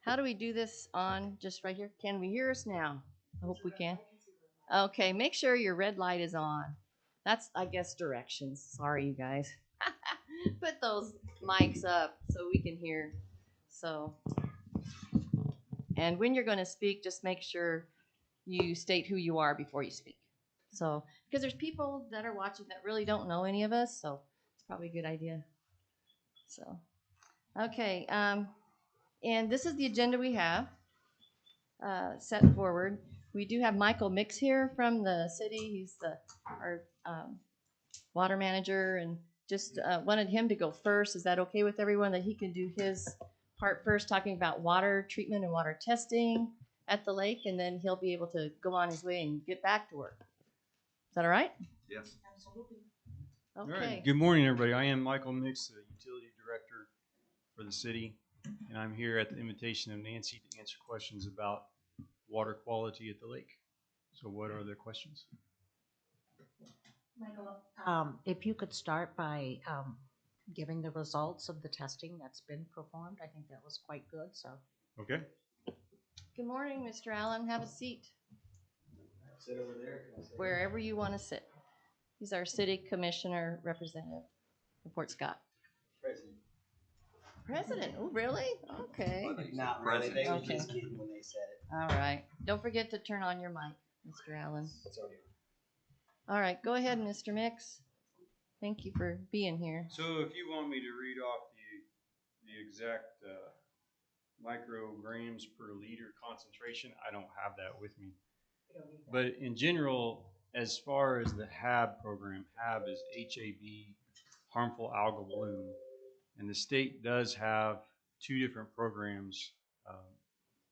How do we do this on just right here? Can we hear us now? I hope we can. Okay, make sure your red light is on. That's, I guess, directions. Sorry, you guys. Put those mics up so we can hear. So, and when you're going to speak, just make sure you state who you are before you speak. So, because there's people that are watching that really don't know any of us, so it's probably a good idea. So, okay, and this is the agenda we have set forward. We do have Michael Mix here from the city. He's our water manager, and just wanted him to go first. Is that okay with everyone, that he can do his part first, talking about water treatment and water testing at the lake, and then he'll be able to go on his way and get back to work. Is that all right? Yes. Absolutely. All Okay. right. Good morning, everybody. I am Michael Mix, the utility director for the city, and I'm here at the invitation of Nancy to answer questions about water quality at the lake. So what are the questions? Michael, if you could start by giving the results of the testing that's been performed, I think that was quite good. So. Okay. Good morning, Mr. Allen. Have a seat. Sit over there. Wherever you want to sit. He's our city commissioner representative for Fort Scott. President. President? Oh, really? Okay. Not really. They were Okay. just kidding when they said it. All right. Don't forget to turn on your mic, Mr. Allen. It's already All right. Go ahead, Mr. Mix. Thank you for being here. So if you want me to read off the exact micrograms per liter concentration, I don't have that with me. But in general, as far as the HAB program, HAB is HAB, harmful algal bloom, and the state does have two different programs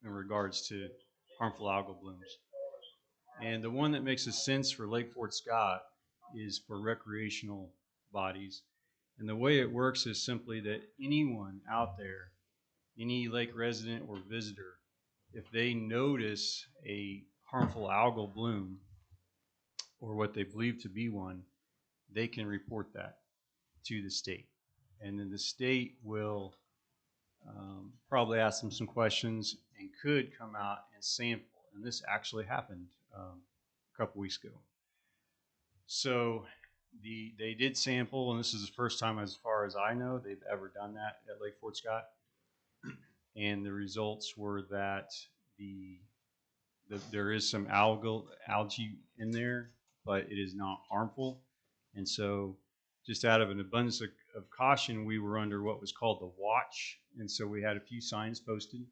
in regards to harmful algal blooms. And the one that makes a sense for Lake Fort Scott is for recreational bodies. And the way it works is simply that anyone out there, any lake resident or visitor, if they notice a harmful algal bloom or what they believe to be one, they can report that to the state. And then the state will probably ask them some questions and could come out and sample. And this actually happened a couple weeks ago. So they did sample, and this is the first time, as far as I know, they've ever done that at Lake Fort Scott. And the results were that there is some algae in there, but it is not harmful. And so just out of an abundance of caution, we were under what was called the watch. And so we had a few signs posted,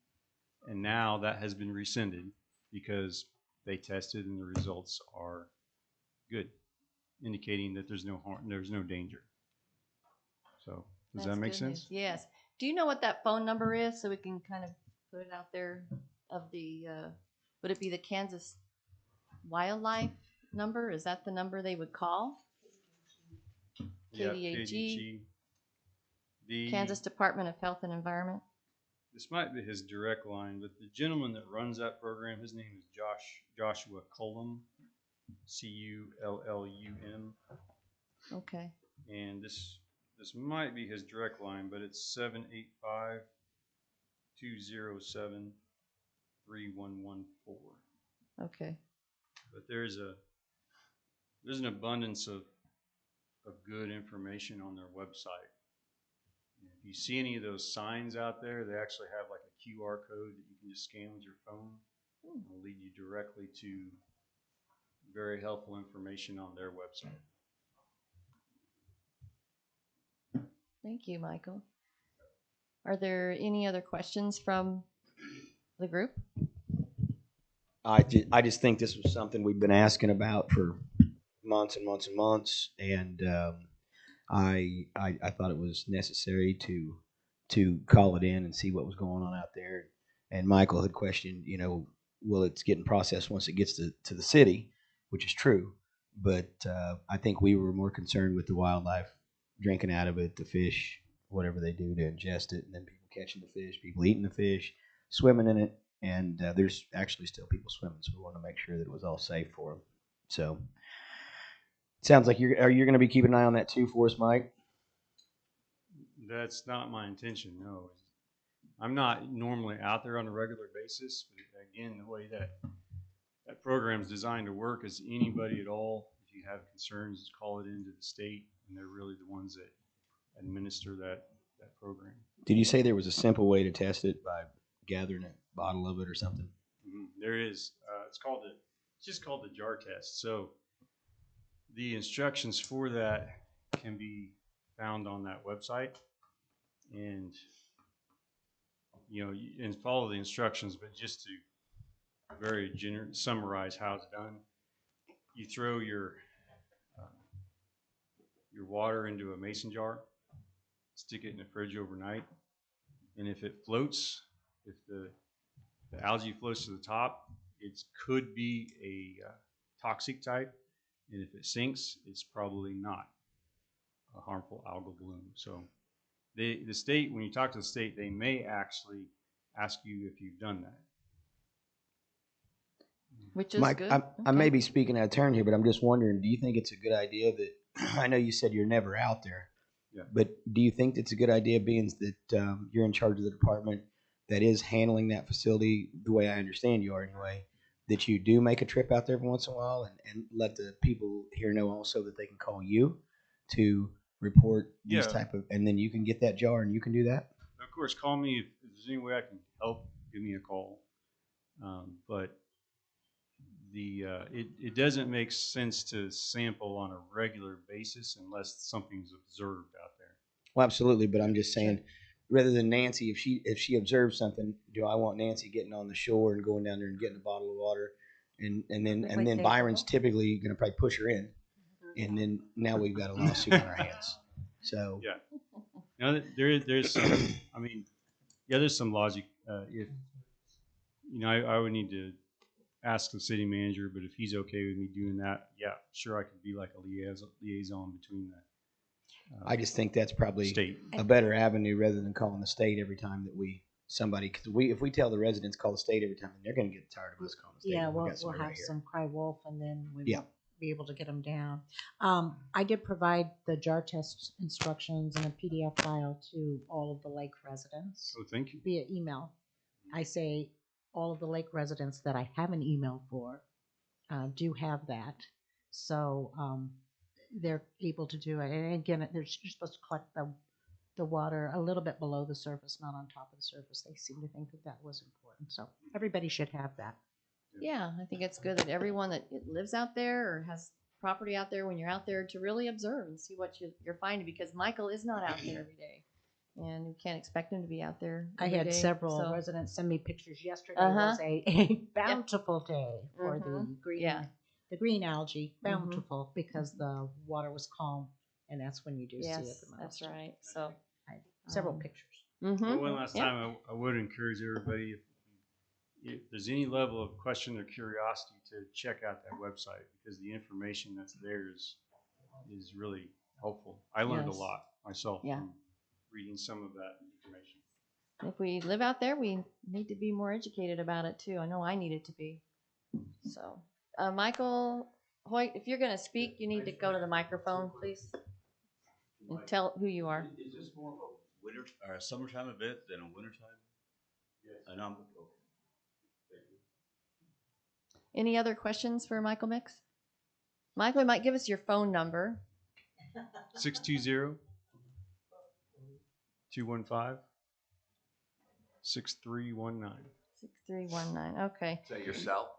and now that has been rescinded because they tested and the results are good, indicating that there's no harm, there's no danger. So does that make sense? Yes. Do you know what that phone number is, so we can kind of put it out there? Of the would it be the Kansas Wildlife number? Is that the number they would call? Yeah, KDAG. The Kansas Department of Health and Environment. This might be his direct line, but the gentleman that runs that program, his name is Joshua Cullum, Cullum. Okay. And this might be his direct line, but it's 785-207-3114. Okay. But there's an abundance of good information on their website. If you see any of those signs out there, they actually have like a QR code that you can just scan with your phone. It'll lead you directly to very helpful information on their website. Thank you, Michael. Are there any other questions from the group? I just think this was something we've been asking about for months and months and months, and I thought it was necessary to call it in and see what was going on out there. And Michael had questioned, well, it's getting processed once it gets to the city, which is true. But I think we were more concerned with the wildlife drinking out of it, the fish, whatever they do to ingest it, and then people catching the fish, people eating the fish, swimming in it. And there's actually still people swimming, so we want to make sure that it was all safe for them. So it sounds like you're going to be keeping an eye on that too for us, Mike? That's not my intention, no. I'm not normally out there on a regular basis, but again, the way that program is designed to work is anybody at all, if you have concerns, just call it into the state, and they're really the ones that administer that program. Did you say there was a simple way to test it by gathering a bottle of it or something? There is. It's just called the jar test. So the instructions for that can be found on that website, and and follow the instructions. But just to very summarize how it's done, you throw your water into a mason jar, stick it in the fridge overnight, and if it floats, if the algae floats to the top, it could be a toxic type, and if it sinks, it's probably not a harmful algal bloom. So the state, when you talk to the state, they may actually ask you if you've done that. Which is Mike, good. I may be speaking out of turn here, but I'm just wondering, do you think it's a good idea that, I know you said you're never out there, Yeah. but do you think it's a good idea, being that you're in charge of the department that is handling that facility, the way I understand you are anyway, that you do make a trip out there every once in a while and let the people here know also that they can call you to report these type of, and then you can get that jar and you can do that? Of course, call me if there's any way I can help. Give me a call. But it doesn't make sense to sample on a regular basis unless something's observed out there. Well, absolutely, but I'm just saying, rather than Nancy, if she observes something, do I want Nancy getting on the shore and going down there and getting a bottle of water, and then Byron's typically going to probably push her in, and then now we've got a lawsuit on our hands. So yeah, there's some. I mean, yeah, there's some logic. If I would need to ask the city manager, but if he's okay with me doing that, yeah, sure, I could be like a liaison between the I just think that's probably state. a better avenue rather than calling the state every time that because if we tell the residents call the state every time, then they're going to get tired of us calling the state. Yeah, we'll have some cry wolf, and then we won't be able to get them down. I did provide the jar test instructions in a PDF file to all of the lake residents. Oh, thank you. Via email. I say all of the lake residents that I have an email for do have that. So they're able to do it. And again, you're supposed to collect the water a little bit below the surface, not on top of the surface. They seem to think that was important. So everybody should have that. Yeah, I think it's good that everyone that lives out there or has property out there, when you're out there, to really observe and see what you're finding, because Michael is not out there every day, and you can't expect him to be out there every I had day, several residents send me pictures. Yesterday Uh-huh. was a bountiful day for the green. Yeah. The green algae, bountiful, because the water was calm, and that's when you do see it the most. That's right. So several pictures. Well, one last time, I would encourage everybody, if there's any level of question or curiosity, to check out that website, because the information that's there is really helpful. I learned a lot myself from reading some of that information. If we live out there, we need to be more educated about it too. I know I needed to be. So, Michael Hoyt, if you're going to speak, you need to go to the microphone, please, and tell who you are. Is this more of a winter or a summertime event than a wintertime? Yes. And I'm okay. Thank you. Any other questions for Michael Mix? Michael, you might give us your phone number. 620-215-6319. 6319. Okay. Is that your cell?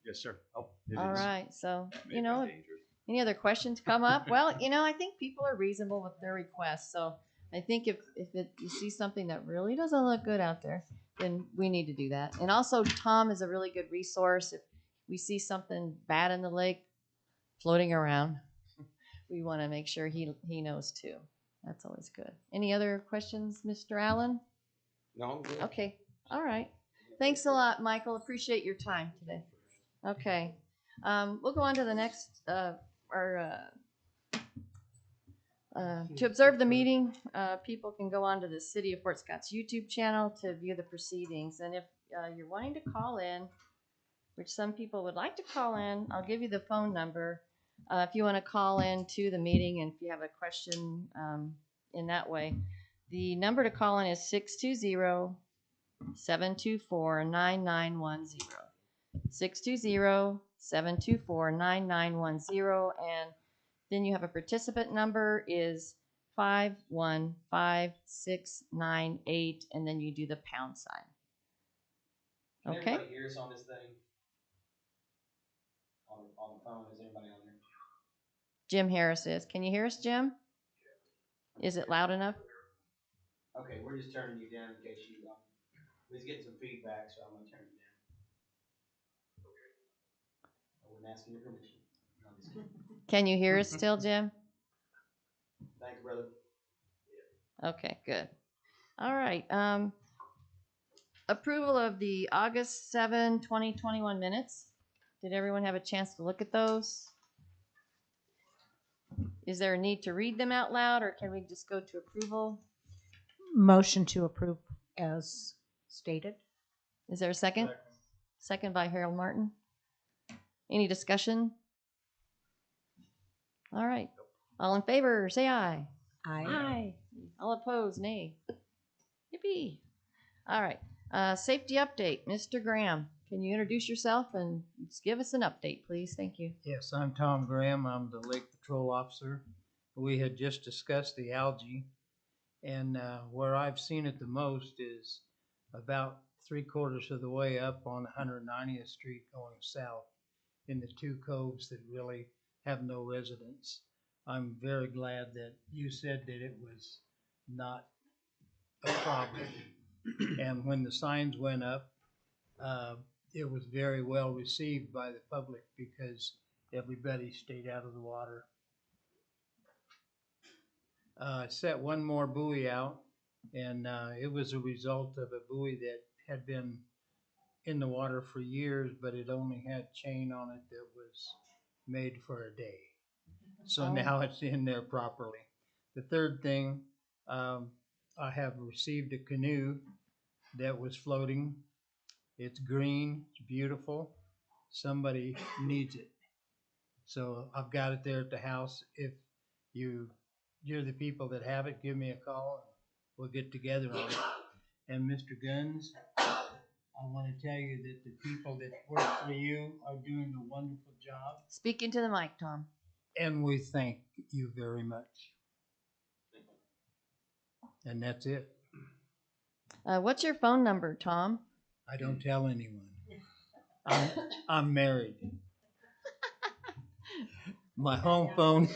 Yes, sir. Oh, All right. So, dangerous. any other questions come up? Well, I think people are reasonable with their requests. So I think if you see something that really doesn't look good out there, then we need to do that. And also, Tom is a really good resource. If we see something bad in the lake floating around, we want to make sure he knows too. That's always good. Any other questions, Mr. Allen? No, I'm good. Okay. All right. Thanks a lot, Michael. Appreciate your time today. Okay. We'll go on to the next, to observe the meeting, people can go on to the City of Fort Scott's YouTube channel to view the proceedings. And if you're wanting to call in, which some people would like to call in, I'll give you the phone number. If you want to call in to the meeting and if you have a question in that way, the number to call in is 620-724-9910. 620-724-9910. And then you have a participant number is 515698, and then you do the pound sign. Can Okay. everybody hear us on this thing? On the phone, is anybody on there? Jim Harris is. Can you hear us, Jim? Is it loud enough? Okay, we're just turning you down in case you. We're getting some feedback, so I'm gonna turn it down. Okay. I wasn't asking your permission. No, I'm just kidding. Can you hear us still, Jim? Thanks, brother. Okay, good. All right. Approval of the August 7, 2021 minutes. Did everyone have a chance to look at those? Is there a need to read them out loud, or can we just go to approval? Motion to approve as stated. Is there a second? Second by Harold Martin. Any discussion? All right. All in favor, say aye. Aye. All opposed, nay. Yippee. All right. Safety update. Mr. Graham, can you introduce yourself and just give us an update, please? Thank you. Yes, I'm Tom Graham. I'm the Lake Patrol Officer. We had just discussed the algae, and where I've seen it the most is about 3/4 of the way up on 190th Street going south in the two coves that really have no residents. I'm very glad that you said that it was not a problem. And when the signs went up, it was very well received by the public because everybody stayed out of the water. I set one more buoy out, and it was a result of a buoy that had been in the water for years, but it only had chain on it that was made for a day. So now it's in there properly. The third thing, I have received a canoe that was floating. It's green, it's beautiful. Somebody needs it. So I've got it there at the house. If you're the people that have it, give me a call and we'll get together on it. And Mr. Guns, I want to tell you that the people that work for you are doing a wonderful job. Speak into the mic, Tom. And we thank you very much. And that's it. What's your phone number, Tom? I don't tell anyone. I'm married. My home phone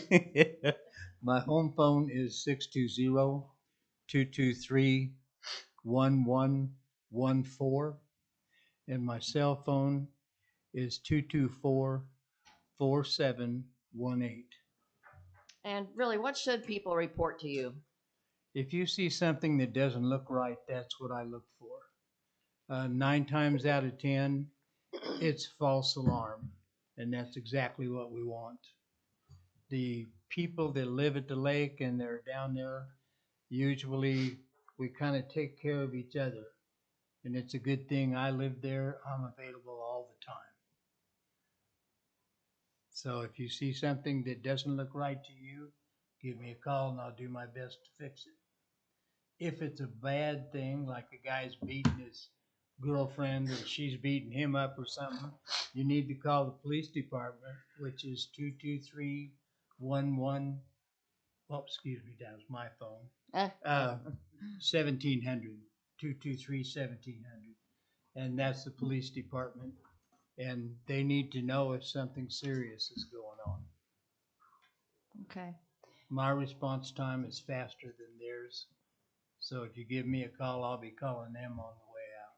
is 620-223-1114, and my cell phone is 224-4718. And really, what should people report to you? If you see something that doesn't look right, that's what I look for. 9 times out of 10, it's false alarm, and that's exactly what we want. The people that live at the lake and they're down there, usually we kind of take care of each other, and it's a good thing I live there. I'm available all the time. So if you see something that doesn't look right to you, give me a call and I'll do my best to fix it. If it's a bad thing, like a guy's beating his girlfriend or she's beating him up or something, you need to call the police department, which is 223-11. Oh, excuse me, that was my phone. 1700, 223-1700. And that's the police department. And they need to know if something serious is going on. Okay. My response time is faster than theirs. So if you give me a call, I'll be calling them on the way out.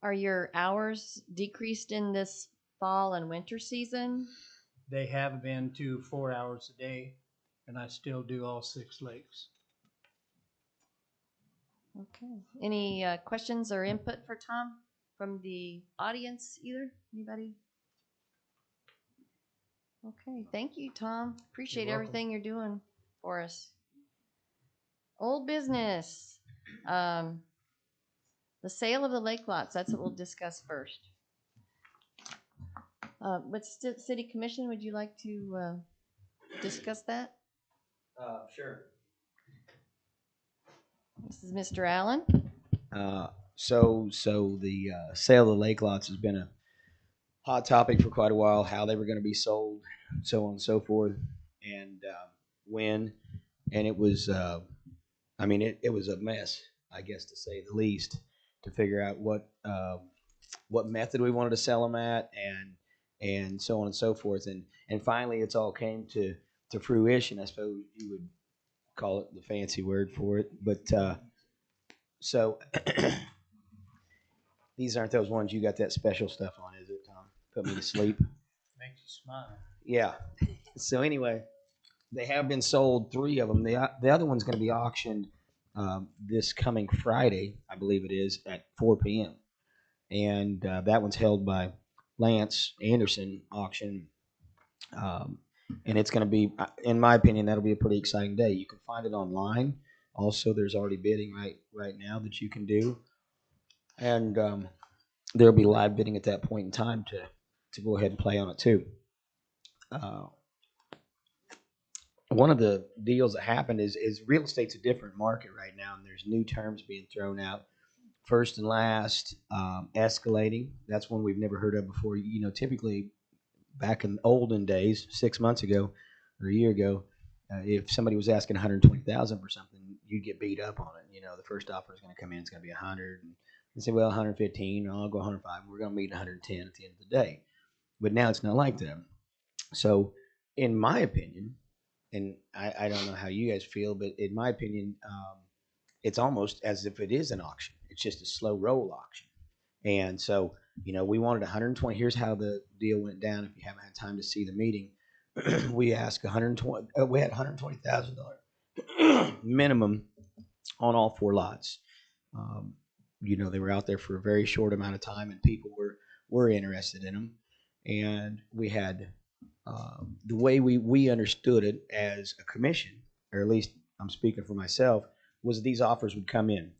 Are your hours decreased in this fall and winter season? They have been to 4 hours a day, and I still do all 6 lakes. Okay. Any questions or input for Tom from the audience either? Anybody? Okay. Thank you, Tom. Appreciate everything you're doing for us. Old business. The sale of the lake lots. That's what we'll discuss first. City Commission, would you like to discuss that? Sure. This is Mr. Allen. So the sale of the lake lots has been a hot topic for quite a while. How they were going to be sold, so on and so forth, and when. And it was, I mean, it was a mess, I guess, to say the least, to figure out what method we wanted to sell them at, and so on and so forth, and finally, it's all came to fruition. I suppose you would call it the fancy word for it, but so these aren't those ones you got that special stuff on, is it, Tom? Put me to sleep. Makes you smile. Yeah. So anyway, they have been sold, 3 of them. The other one's going to be auctioned this coming Friday, I believe it is, at 4 p.m. And that one's held by Lance Anderson Auction. And it's going to be, in my opinion, that'll be a pretty exciting day. You can find it online. Also, there's already bidding right now that you can do. And there'll be live bidding at that point in time to go ahead and play on it too. One of the deals that happened is real estate's a different market right now, and there's new terms being thrown out. First and last, escalating. That's one we've never heard of before. You know, typically back in olden days, 6 months ago or a year ago, if somebody was asking 120,000 for something, you'd get beat up on it. You know, the first offer is going to come in, it's going to be 100, and you say, well, 115, I'll go 105. We're going to meet 110 at the end of the day. But now it's not like that. So, in my opinion, and I don't know how you guys feel, but in my opinion, it's almost as if it is an auction. It's just a slow roll auction. And so, you know, we wanted 120. Here's how the deal went down. If you haven't had time to see the meeting, we asked 120. We had $120,000 minimum on all 4 lots. You know, they were out there for a very short amount of time, and people were interested in them. And we had the way we understood it as a commission, or at least I'm speaking for myself, was these offers would come in.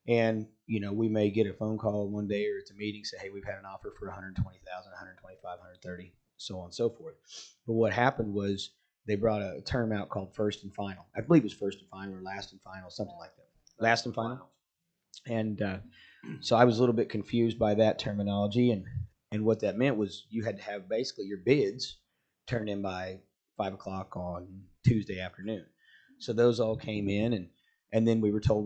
And, you know, we may get a phone call one day or it's a meeting, say, hey, we've had an offer for 120,000, 125, 130, so on and so forth. But what happened was they brought a term out called first and final. I believe it was first and final or last and final, something like that. Last and final. And so I was a little bit confused by that terminology. And what that meant was you had to have basically your bids turned in by 5 o'clock on Tuesday afternoon. So those all came in, and then we were told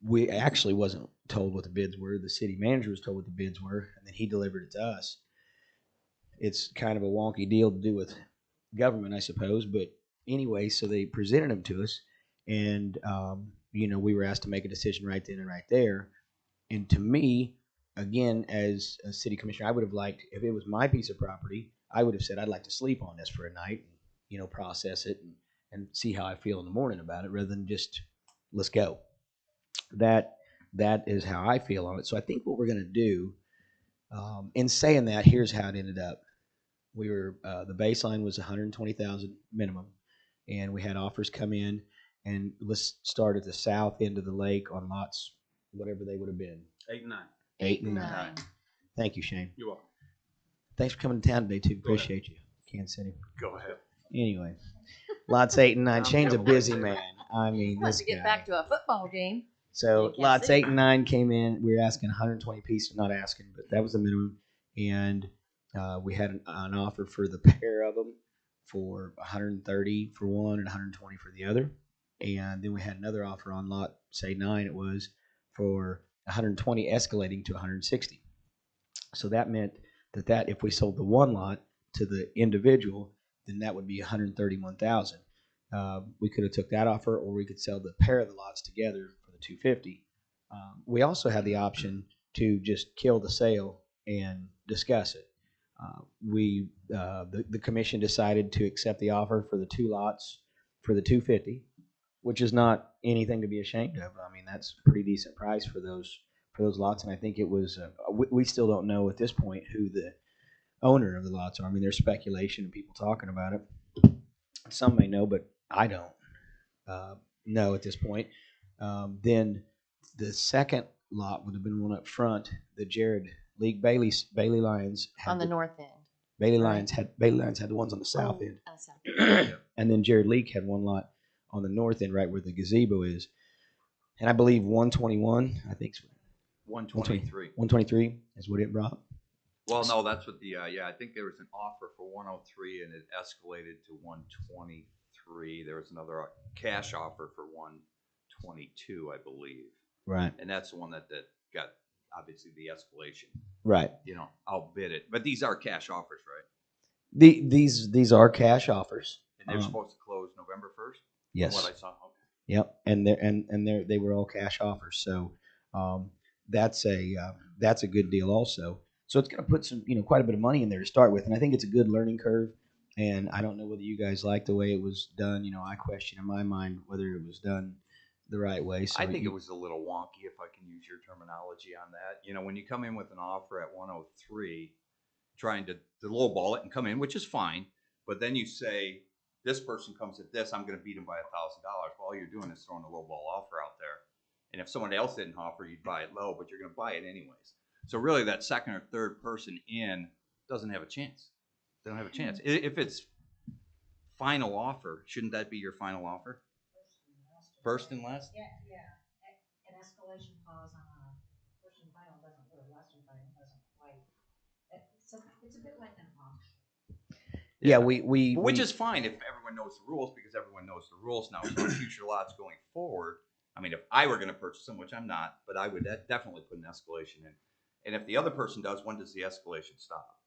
we actually wasn't told what the bids were. The city manager was told what the bids were, and then he delivered it to us. It's kind of a wonky deal to do with government, I suppose. But anyway, so they presented them to us, and you know, we were asked to make a decision right then and right there. And to me, again, as a city commissioner, I would have liked, if it was my piece of property, I would have said I'd like to sleep on this for a night, and, you know, process it and see how I feel in the morning about it, rather than just let's go. That is how I feel on it. So I think what we're going to do, in saying that, here's how it ended up. We were the baseline was 120,000 minimum, and we had offers come in, and let's start at the south end of the lake on lots, whatever they would have been. 8 and 9. 8 and 9. Thank you, Shane. You're welcome. Thanks for coming to town today too. Appreciate you, Kansas City. Go ahead. Anyway, lots 8 and 9. Shane's a busy man. I mean, Let's this get guy. back to a football game. So Kansas lots City. 8 and 9 came in. We were asking 120 pieces, not asking, but that was the minimum. And we had an offer for the pair of them for 130 for one and 120 for the other. And then we had another offer on lot, say 9 it was, for 120 escalating to 160. So that meant that if we sold the one lot to the individual, then that would be 131,000. We could have took that offer, or we could sell the pair of the lots together for the 250. We also had the option to just kill the sale and discuss it. The commission decided to accept the offer for the 2 lots for the 250, which is not anything to be ashamed of. I mean, that's a pretty decent price for those lots, and I think it was. We still don't know at this point who the owner of the lots are. I mean, there's speculation and people talking about it. Some may know, but I don't know at this point. Then the second lot would have been one up front. The Jared League Bailey Lions had On the north end. Bailey Lions had the ones on the south end, South. and then Jared League had one lot on the north end, right where the gazebo is. And I believe 121, I think 123. 123 is what it brought. Well, no, that's what the, I think there was an offer for 103 and it escalated to 123. There was another cash offer for 122, I believe. Right. And that's the one that got, obviously, the escalation. Right. Outbid it. But these are cash offers, right? These are cash offers. And they're supposed to close November 1st? Yes. From what I saw. Okay. Yep. And they were all cash offers. So that's a good deal also. So it's going to put some, quite a bit of money in there to start with. And I think it's a good learning curve. And I don't know whether you guys like the way it was done. I question in my mind whether it was done the right way. So I think it was a little wonky, if I can use your terminology on that. When you come in with an offer at 103, trying to lowball it and come in, which is fine, but then you say, this person comes at this, I'm going to beat him by $1,000. Well, all you're doing is throwing a lowball offer out there. And if someone else didn't offer, you'd buy it low, but you're going to buy it anyways. So really that second or third person in doesn't have a chance. They don't have a chance. If it's final offer, shouldn't that be your final offer? First and last? Yeah. An escalation clause on a first and final doesn't work. Last and final doesn't quite. It's a bit like an auction. Yeah, which is fine if everyone knows the rules, because everyone knows the rules now. So future lots going forward, I mean, if I were going to purchase them, which I'm not, but I would definitely put an escalation in. And if the other person does, when does the escalation stop?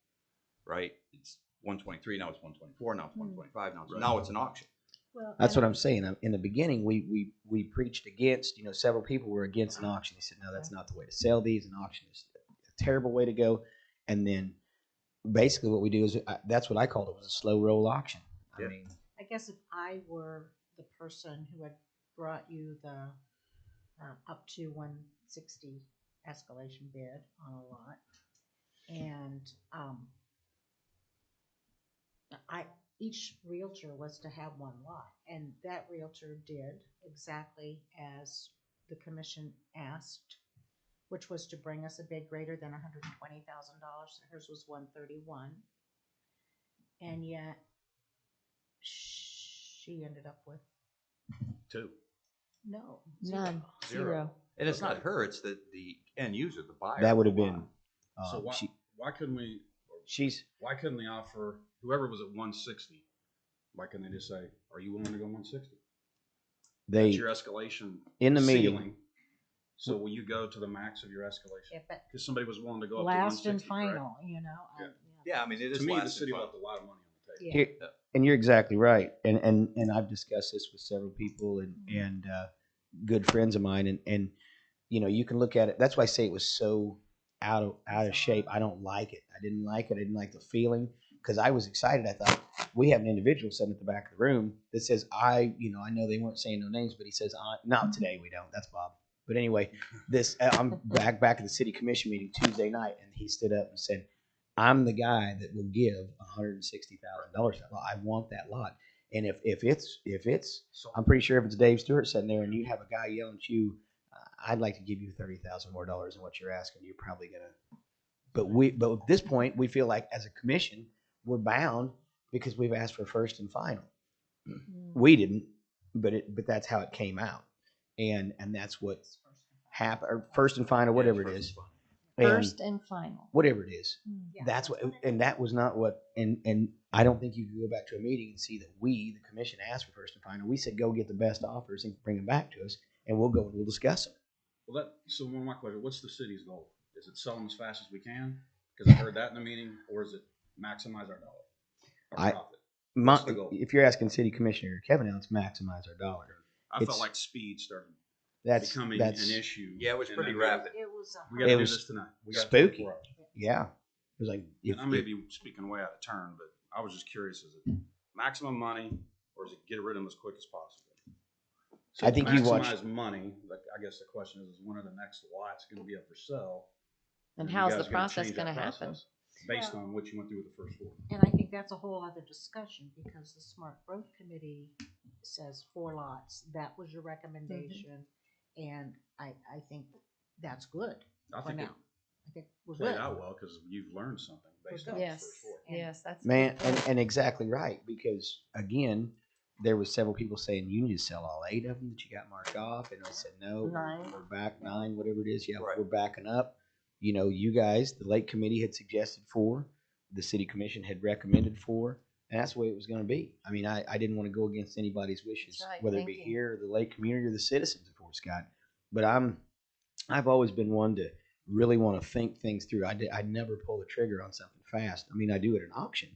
Right? It's 123, now it's 124, now it's 125, now it's an auction. Well, that's what I'm saying. In the beginning, we preached against, several people were against an auction. They said, no, that's not the way to sell these. An auction is a terrible way to go. And then basically what we do is, that's what I called it, was a slow roll auction. Yeah. I guess if I were the person who had brought you the up to 160 escalation bid on a lot, and each realtor was to have one lot, and that realtor did exactly as the commission asked, which was to bring us a bid greater than $120,000. Hers was 131, and yet she ended up with 2. no, None. Zero. And it's not her; it's the end user, the buyer. That would have been. So why couldn't we? Why couldn't they offer whoever was at 160? Why couldn't they just say, "Are you willing to go 160?" That's your escalation in the ceiling. meeting. So will you go to the max of your escalation? Yeah, but because somebody was willing to go up last to 160, and final, correct? Yeah, I mean, it is. To me, the last city and left a lot of money on the table. Yeah. Here, and you're exactly right. And I've discussed this with several people and good friends of mine. And you can look at it. That's why I say it was so out of shape. I don't like it. I didn't like it. I didn't like the feeling, because I was excited. I thought, we have an individual sitting at the back of the room that says, I know they weren't saying no names, but he says, not today, we don't. That's Bob. But anyway, I'm back at the city commission meeting Tuesday night, and he stood up and said, I'm the guy that will give $160,000. I want that lot. And if it's, I'm pretty sure if it's Dave Stewart sitting there and you have a guy yelling at you, I'd like to give you $30,000 more than what you're asking. You're probably gonna. But at this point, we feel like as a commission, we're bound because we've asked for first and final. We didn't, but that's how it came out, and that's what happened. Or first and final, whatever it is. First and final. Whatever it is. Yeah, That's what, and that was not what, and I don't think you can go back to a meeting and see that we, the commission, asked for first and final. We said, go get the best offers and bring them back to us, and we'll go and we'll discuss them. Well, so one of my questions: what's the city's goal? Is it sell them as fast as we can? Because I heard that in the meeting, or is it maximize our dollar, our profit? If you're asking city commissioner Kevin, now it's maximize our dollar. I felt like speed started becoming an issue. Yeah, it was pretty rapid. It was. We got to do this tonight. We got spooky. Yeah, it was like. I may be speaking way out of turn, but I was just curious: is it maximum money, or is it get rid of them as quick as possible? So I think you watched maximize money. Like, I guess the question is when are the next lots going to be up for sale? And you how's guys the gonna process change going to that happen? process based on what you went through with the first 4? And I think that's a whole other discussion, because the Smart Growth Committee says 4 lots. That was your recommendation, and I think that's good I for think now. it I think we're played good. out well because you've learned something based on Yes. the first 4. Yes, that's man, and exactly right, because again, there was several people saying you need to sell all 8 of them that you got marked off, and I said no, 9. we're back 9, whatever it is. Yeah, Right. we're backing up. You know, you guys, the lake committee had suggested 4, the city commission had recommended 4, and that's the way it was going to be. I mean, I didn't want to go against anybody's wishes, That's right, whether it thank be you. here, or the lake community, or the citizens of Fort Scott. But I've always been one to really want to think things through. I never pull the trigger on something fast. I mean, I do at an auction.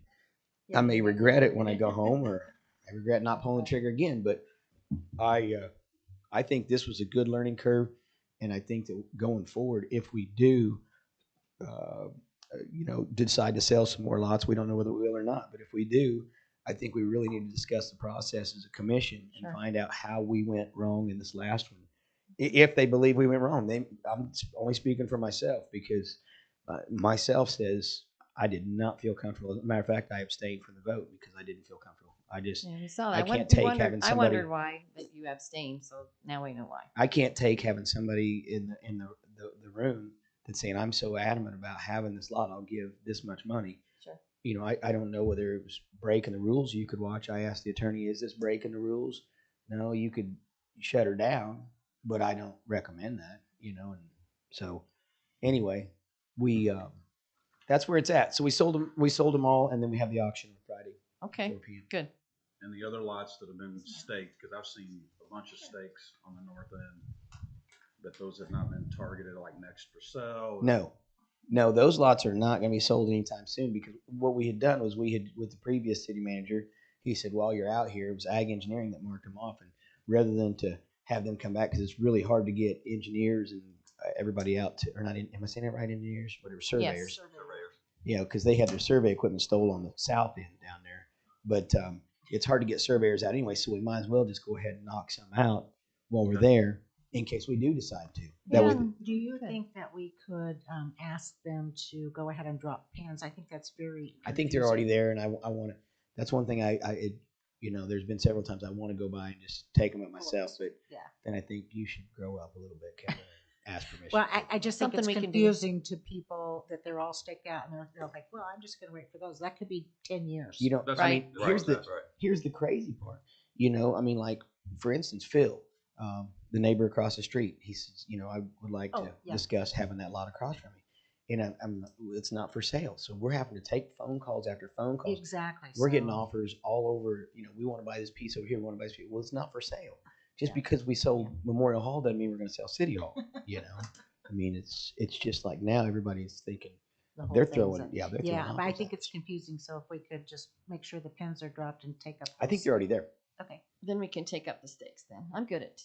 I may regret it when I go home, or I regret not pulling the trigger again. But I think this was a good learning curve, and I think that going forward, if we do, decide to sell some more lots, we don't know whether we will or not. But if we do, I think we really need to discuss the process as a commission and Sure. find out how we went wrong in this last one. If they believe we went wrong, I'm only speaking for myself, because myself says I did not feel comfortable. As a matter of fact, I abstained from the vote because I didn't feel comfortable. Yeah, we saw that. I can't take having I somebody. wondered why that you abstained, so now we know why. I can't take having somebody in the room that's saying I'm so adamant about having this lot, I'll give this much money. Sure. You know, I don't know whether it was breaking the rules. You could watch. I asked the attorney, "Is this breaking the rules?" No, you could shut her down, but I don't recommend that. You know, and so anyway, we that's where it's at. So we sold them all, and then we have the auction on Friday, Okay, 4 p.m. good. And the other lots that have been staked, because I've seen a bunch of stakes on the north end, but those have not been targeted like next for sale. No, those lots are not going to be sold anytime soon, because what we had done was with the previous city manager, he said, while you're out here, it was ag engineering that marked them off. And rather than to have them come back, because it's really hard to get engineers and everybody out to, or not, am I saying that right, engineers? Whatever, surveyors. Yes. Surveyors. Yeah, because they had their survey equipment stolen on the south end down there. But it's hard to get surveyors out anyway, so we might as well just go ahead and knock some out while we're there, in case we do decide to. That way, Do you Good. think that we could ask them to go ahead and drop pins? I think that's very. I think they're already there, and I want to. That's one thing there's been several times I want to go by and just take them up myself, but Yeah. then I think you should grow up a little bit, Kevin, and ask permission. Well, I just think Something it's we can do. confusing to people that they're all staked out and they're like, well, I'm just going to wait for those. That could be 10 years. You know, That's I right. mean, Right, here's that's right. the crazy part. You know, I mean, like for instance, Phil, the neighbor across the street, he says, I would like Oh, to yeah. discuss having that lot across from me, and it's not for sale. So we're having to take phone calls after phone calls. Exactly. We're getting So- offers all over. We want to buy this piece over here. We want to buy this piece. Well, it's not for sale. Just Yeah. because we sold Memorial Hall doesn't mean we're going to sell City Hall. I mean, it's just like now everybody's thinking the whole they're thing's throwing. up. Yeah, they're Yeah, throwing but I offers think out. it's confusing. So if we could just make sure the pins are dropped and take up. I think those- they're already there. Okay. Then we can take up the stakes then. I'm good at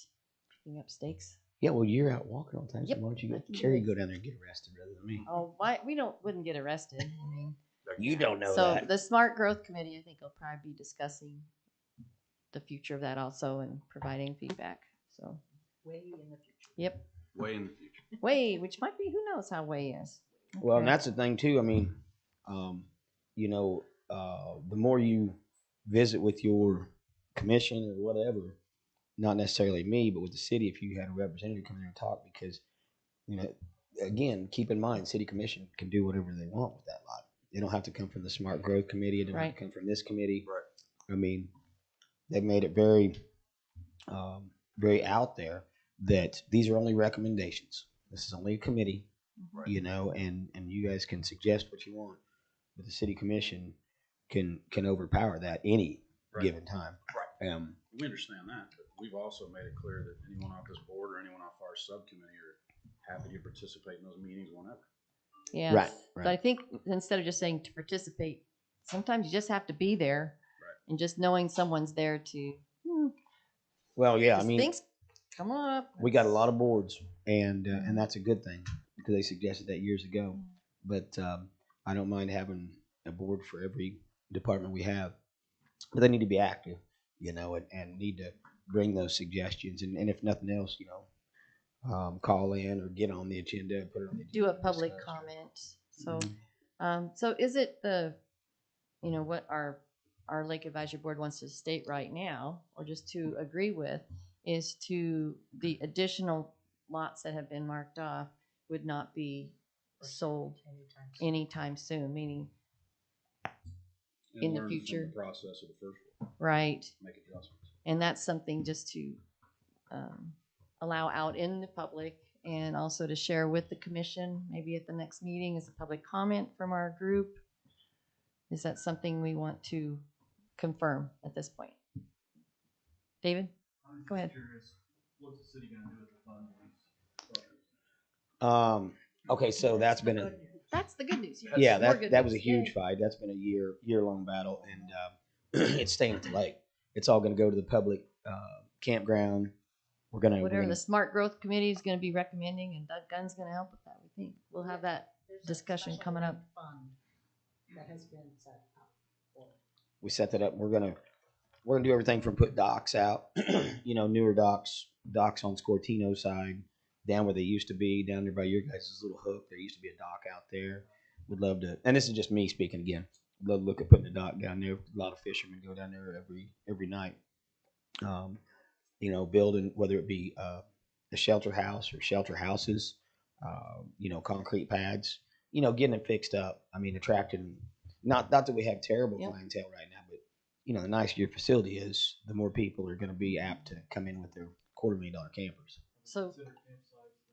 picking up stakes. Yeah, well, you're out walking all the time. So Yep, why don't you I get can do Carrie it. go down there and get arrested rather than me? Oh, why we wouldn't get arrested. I mean, You don't know so that. the Smart Growth Committee, I think, will probably be discussing the future of that also and providing feedback. So, Way in the future. yep, Way in the future. way, which might be, who knows how way is. Well, and Okay. that's the thing too. I mean, the more you visit with your commission or whatever, not necessarily me, but with the city, if you had a representative come there and talk, because again, keep in mind, city commission can do whatever they want with that lot. They don't have to come from the Smart Growth Committee. It don't have Right. to come from this committee. Right. I mean, they've made it very, very out there that these are only recommendations. This is only a committee, Right. and you guys can suggest what you want, but the city commission can overpower that any Right. given time. Right. We understand that, but we've also made it clear that anyone off this board or anyone off our subcommittee are happy to participate in those meetings whenever. Yes. Right, But right. I think instead of just saying to participate, sometimes you just have to be there. Right. And just knowing someone's there to, Well, yeah, I just mean, things come up. we got a lot of boards, and that's a good thing because they suggested that years ago. But I don't mind having a board for every department we have, but they need to be active, and need to bring those suggestions, and if nothing else, call in or get on the agenda, put it on the agenda. Do a and public discuss. comment. So, Mhm. so is it what our Lake Advisory Board wants to state right now, or just to agree with, is to the additional lots that have been marked off would not be sold anytime soon, meaning in the learn from future. the process of the first one. Right. make adjustments. And that's something just to allow out in the public and also to share with the commission, maybe at the next meeting as a public comment from our group. Is that something we want to confirm at this point? David, go ahead. What's the city gonna do with the funds? Okay, so that's been a That's the good news. yeah, More good that was a news. huge Yay. fight. That's been a year-long battle, and it's staying at the lake. It's all going to go to the public campground. Whatever the smart growth committee is going to be recommending, and Doug Gunn's going to help with that. We think we'll have that discussion coming up. Fund that has been set up for it. We set that up. We're gonna do everything from put docks out, newer docks on Scortino side, down where they used to be, down there by your guys' little hook. There used to be a dock out there. Would love to, and this is just me speaking again. Love to look at putting a dock down there. A lot of fishermen go down there every night. Building, whether it be a shelter house or shelter houses, concrete pads, getting it fixed up. I mean, attracting, not that we have terrible clientele right now, but the nicer your facility is, the more people are going to be apt to come in with their $250,000 campers.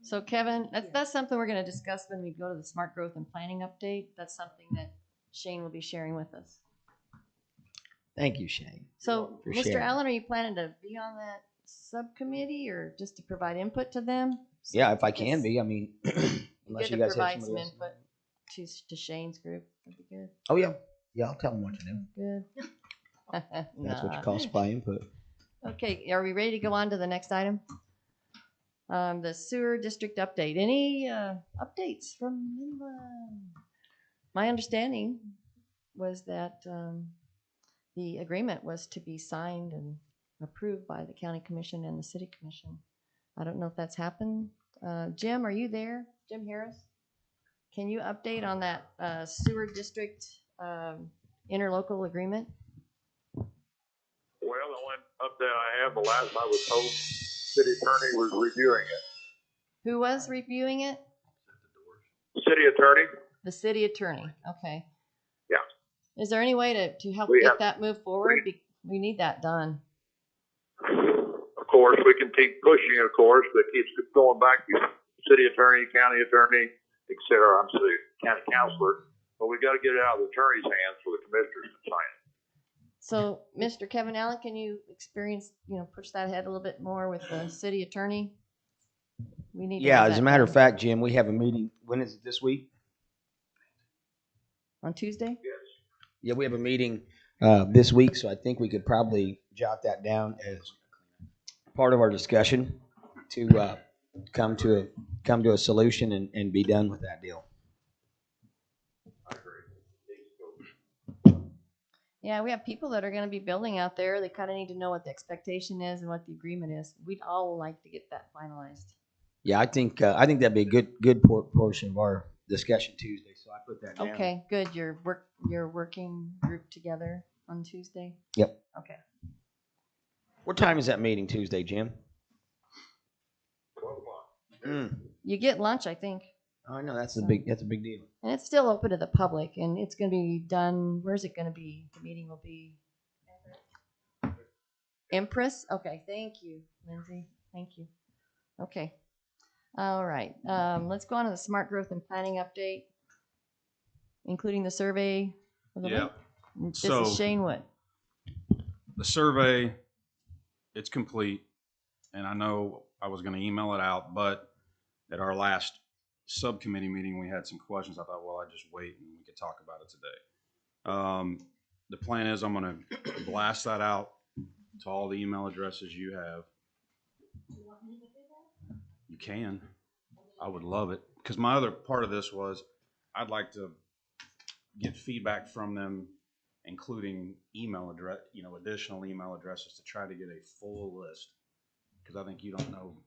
So Kevin, that's something we're going to discuss when we go to the smart growth and planning update. That's something that Shane will be sharing with us. Thank you, Shane. So, for Mr. sharing. Allen, are you planning to be on that subcommittee or just to provide input to them? Yeah, if I can be. I mean, unless Good you to guys have provide some somebody else. input to Shane's group. That'd be good. Oh yeah, I'll tell them what to do. Good. That's what you Nah. call supply input. Okay, are we ready to go on to the next item? The sewer district update. Any updates from anyone? My understanding was that the agreement was to be signed and approved by the county commission and the city commission. I don't know if that's happened. Jim, are you there? Jim Harris? Can you update on that sewer district interlocal agreement? Well, the only update I have, the last I was told, city attorney was reviewing it. Who was reviewing it? City attorney? The city attorney. Okay. Yeah. Is there any way to help We get have- that move forward? We need that done. Of course, we can keep pushing, of course, but keeps going back to city attorney, county attorney, et cetera. I'm city county counselor. But we got to get it out of the attorney's hands so the commissioners can sign it. So, Mr. Kevin Allen, can you push that ahead a little bit more with the city attorney? We need. Yeah, to as a matter of fact, Jim, we have a meeting. When is it this week? on Tuesday. Yes. Yeah, we have a meeting this week, so I think we could probably jot that down as part of our discussion to come to a solution and be done with that deal. Yeah, we have people that are going to be building out there. They kind of need to know what the expectation is and what the agreement is. We'd all like to get that finalized. Yeah, I think that'd be a good portion of our discussion Tuesday. So I put that down. Okay, good. Your working group together on Tuesday. Yep. Okay. What time is that meeting Tuesday, Jim? 12 o'clock. You get lunch, I think, I know that's a big deal. and it's still open to the public, and it's going to be done. Where's it going to be? The meeting will be Empress. Okay, thank you, Lindsay. Thank you. Okay. All right. Let's go on to the smart growth and planning update, including the survey. Of the Yeah. link. This So- is Shane Wood. The survey, it's complete, and I know I was going to email it out, but at our last subcommittee meeting, we had some questions. I thought, well, I'd just wait and we could talk about it today. The plan is I'm going to blast that out to all the email addresses you have. You can. I would love it. Because my other part of this was I'd like to get feedback from them, including email address, additional email addresses to try to get a full list. Because I think you don't know,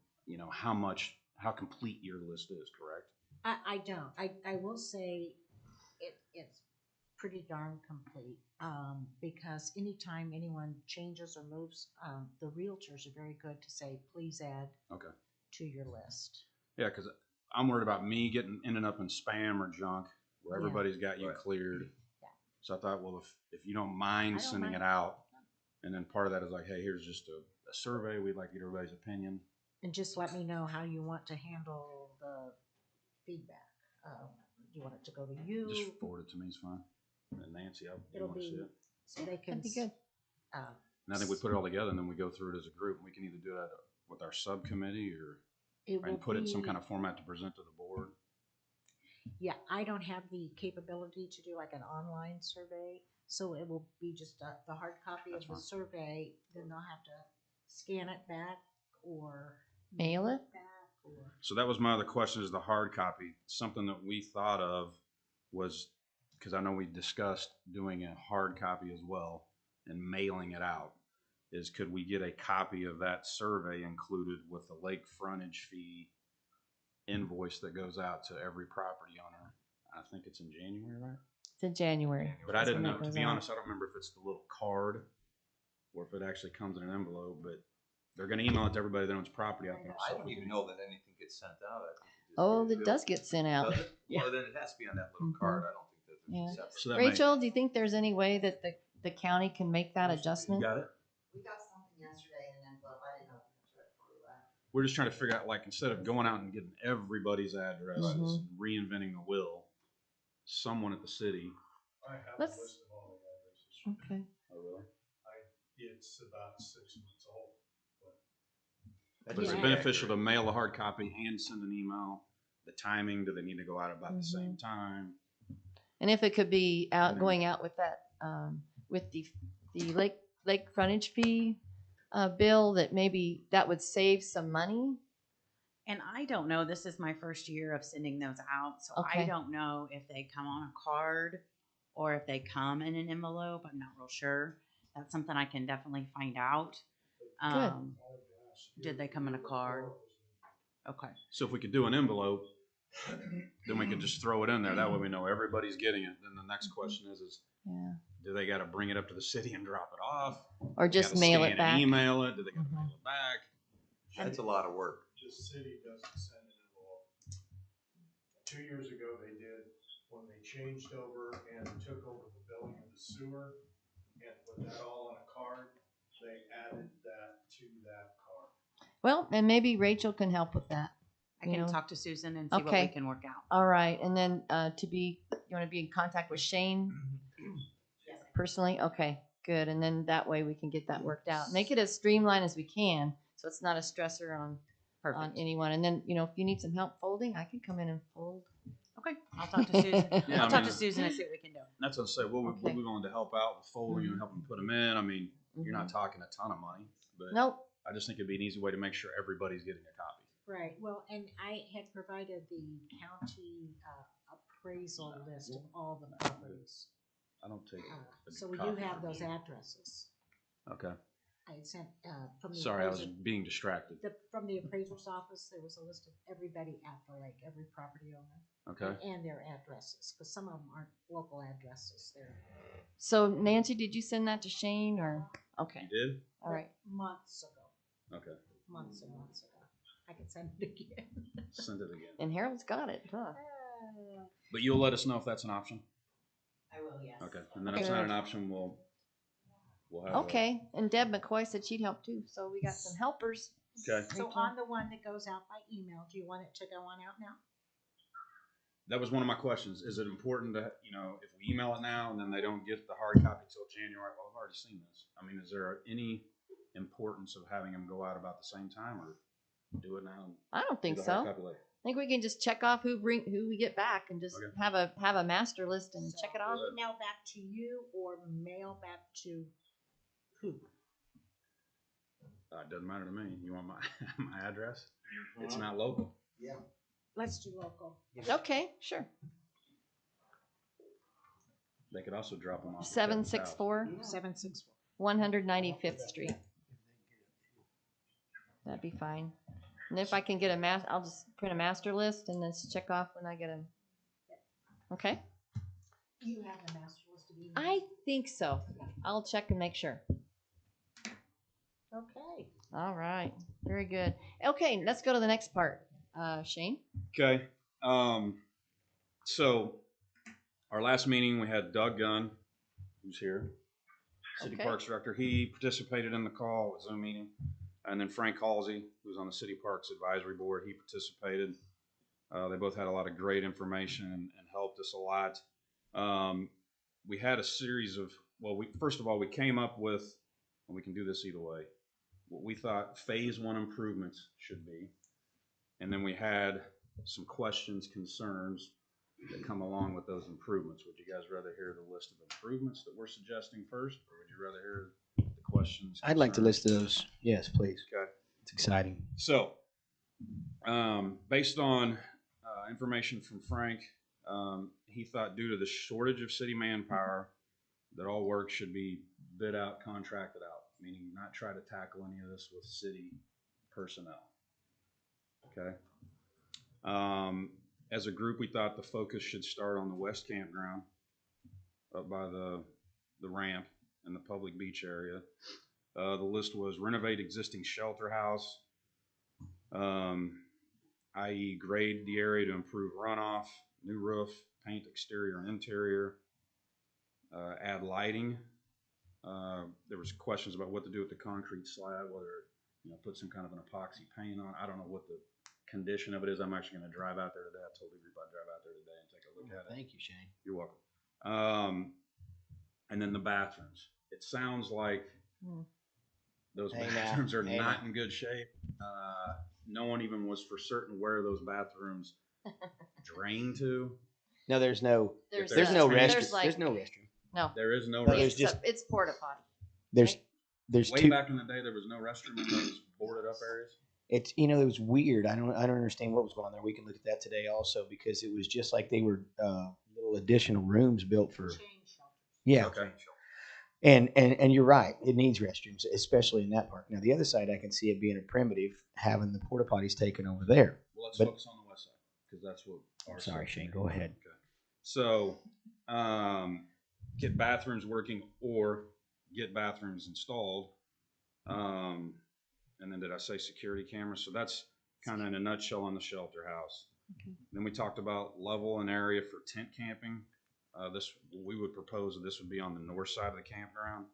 how complete your list is, correct? I don't. I will say it's pretty darn complete because anytime anyone changes or moves, the realtors are very good to say, please add Okay. to your list. Yeah, because I'm worried about me ending up in spam or junk where Yeah. everybody's got you cleared. Yeah. So I thought, well, if you don't mind I don't sending mind. it out, And then part of that is like, hey, here's just a survey. We'd like to get everybody's opinion. And just let me know how you want to handle the feedback. Do you want it to go to you? Just forward it to me, it's fine. And Nancy, I It'll want to see be, it. so they can. That'd be good. And I think we put it all together and then we go through it as a group. We can either do that with our subcommittee or and put it in some kind of format to present to the board. Yeah, I don't have the capability to do like an online survey, so it will be just the hard copy That's of the fine. survey. Then they'll have to scan it back or Mail it? back or. So that was my other question, is the hard copy. Something that we thought of was, because I know we discussed doing a hard copy as well and mailing it out, is could we get a copy of that survey included with the lake frontage fee invoice that goes out to every property owner? I think it's in January, right? It's in January. But I That's didn't when know, that to goes be out. honest, I don't remember if it's the little card or if it actually comes in an envelope, but they're gonna email it to everybody that owns property out there. I don't even know that anything gets sent out. I think it just Oh, gets it does get sent out. Does it? Well, then it has to be on that little Mhm. card. I don't think that Yeah. there's a separate. So that may- Rachel, do you think there's any way that the county can make that You adjustment? got it? We got something yesterday in an envelope. I didn't know if it was ready for that. We're just trying to figure out, like, instead of going out and getting everybody's addresses, Mhm. reinventing the wheel, someone at the city. I have Let's- a list of all the addresses. Okay. Oh, really? It's about 6 months old. But is it Yeah. beneficial to mail a hard copy and send an email? The timing, do they need to go out about the same Mhm. time? And if it could be out, And then- going out with that, with the lake frontage fee, bill, that maybe that would save some money. And I don't know, this is my first year of sending those out, so Okay. I don't know if they come on a card or if they come in an envelope. I'm not real sure. That's something I can definitely find out. Did they come in a card? Okay. So if we could do an envelope, then we could just throw it in there. That way we know everybody's getting it. Then the next question is Yeah. do they got to bring it up to the city and drop it off? Or They just gotta mail scan it back. And email it? Do they got to Mhm. mail it back? That's a lot of work. The city doesn't send an envelope. 2 years ago, they did, when they changed over and took over the billing of the sewer and put that all on a card, they added that to that card. Well, and maybe Rachel can help with that. I You can know. talk to Susan and see what Okay. we can work out. All right, and then you want to be in contact with Shane personally? Okay, good. And then that way we can get that worked out. Make it as streamlined as we can, so it's not a stressor on Perfect. anyone. And then if you need some help folding, I can come in and fold. Okay, I'll talk to Susan. Yeah, I'll I talk mean, to Susan and see what we can do. That's what I say. We'll Okay. be willing to help out with folding and help them put them in. I mean, you're not Mhm. talking a ton of money, but Nope. I just think it'd be an easy way to make sure everybody's getting a copy. Right, well, and I had provided the county appraisal list of all the properties. I don't take. a So we do copy have from those you. addresses. Okay. I had sent, from the. Sorry, I was appraiser- being distracted. From the appraiser's office, there was a list of everybody at the lake, every property owner. Okay. And their addresses, because some of them aren't local addresses, they're So Nancy, did you send that to Shane or? Okay, You did? all right. months ago, Okay. months and months ago. I can send it again. Send it again. And Harold's got it, huh? But you'll let us know if that's an option. I will, yes. Okay. And then if it's not an option, we'll have. Okay, and Deb McCoy said she'd help too, so we got some helpers. Okay. So on the one that goes out by email, do you want it to go on out now? That was one of my questions. Is it important to, if we email it now and then they don't get the hard copy till January? Well, I've already seen this. I mean, is there any importance of having them go out about the same time or do it now? And I don't do think the so. hard I copy later? think we can just check off who we get back and just Okay. have a master list and check it off. Email back to you or mail back to who? It doesn't matter to me. You want my my address? It's not local. Let's do local. Okay, sure. They could also drop them off. at Kevin's 764 764. 195th Street. That'd be fine. And if I can get I'll just print a master list and then check off when I get them. Okay? You have the master list of emails? I think so. I'll check and make sure. Okay. All right. Very good. Okay, let's go to the next part. Shane? Okay. So our last meeting we had Doug Gunn, who's here. City Okay. Parks Director. He participated in the call, Zoom meeting. And then Frank Halsey, who's on the City Parks Advisory Board, he participated. They both had a lot of great information and helped us a lot. We had a series of, first of all, we came up with, and we can do this either way, what we thought phase 1 improvements should be. And then we had some questions, concerns that come along with those improvements. Would you guys rather hear the list of improvements that we're suggesting first, or would you rather hear the questions? I'd like to concerns? list those. Yes, please. Okay. It's exciting. So, based on information from Frank, he thought due to the shortage of city manpower, that all work should be bid out, contracted out, meaning not try to tackle any of this with city personnel. Okay. As a group, we thought the focus should start on the west campground up by the ramp and the public beach area. The list was renovate existing shelter house, i.e. grade the area to improve runoff, new roof, paint exterior and interior, add lighting. There was questions about what to do with the concrete slab, whether put some kind of an epoxy paint on. I don't know what the condition of it is. I'm actually going to drive out there today. I told everybody to drive out there today and take a look at it. Thank you, Shane. You're welcome. And then the bathrooms. It sounds like those Hey, now. bathrooms are Hey, not now. in good shape. No one even was for certain where those bathrooms drain to. No, there's no There's no a- restroom. there's like- There's no restroom. No. There is no But there's restroom. just- It's porta potty. There's Way two. back in the day, there was no restroom in those boarded up areas. It's it was weird. I don't understand what was going on there. We can look at that today also because it was just like they were little additional rooms built for. Yeah. Okay. And you're right. It needs restrooms, especially in that park. Now the other side, I can see it being a primitive, having the porta potties taken over there. Well, let's But- focus on the west side because that's what. Our Sorry, section Shane. is. Go ahead. Okay. So, get bathrooms working or get bathrooms installed. And then did I say security cameras? So that's kind of in a nutshell on the shelter house. Okay. Then we talked about level and area for tent camping. We would propose that this would be on the north side of the campground.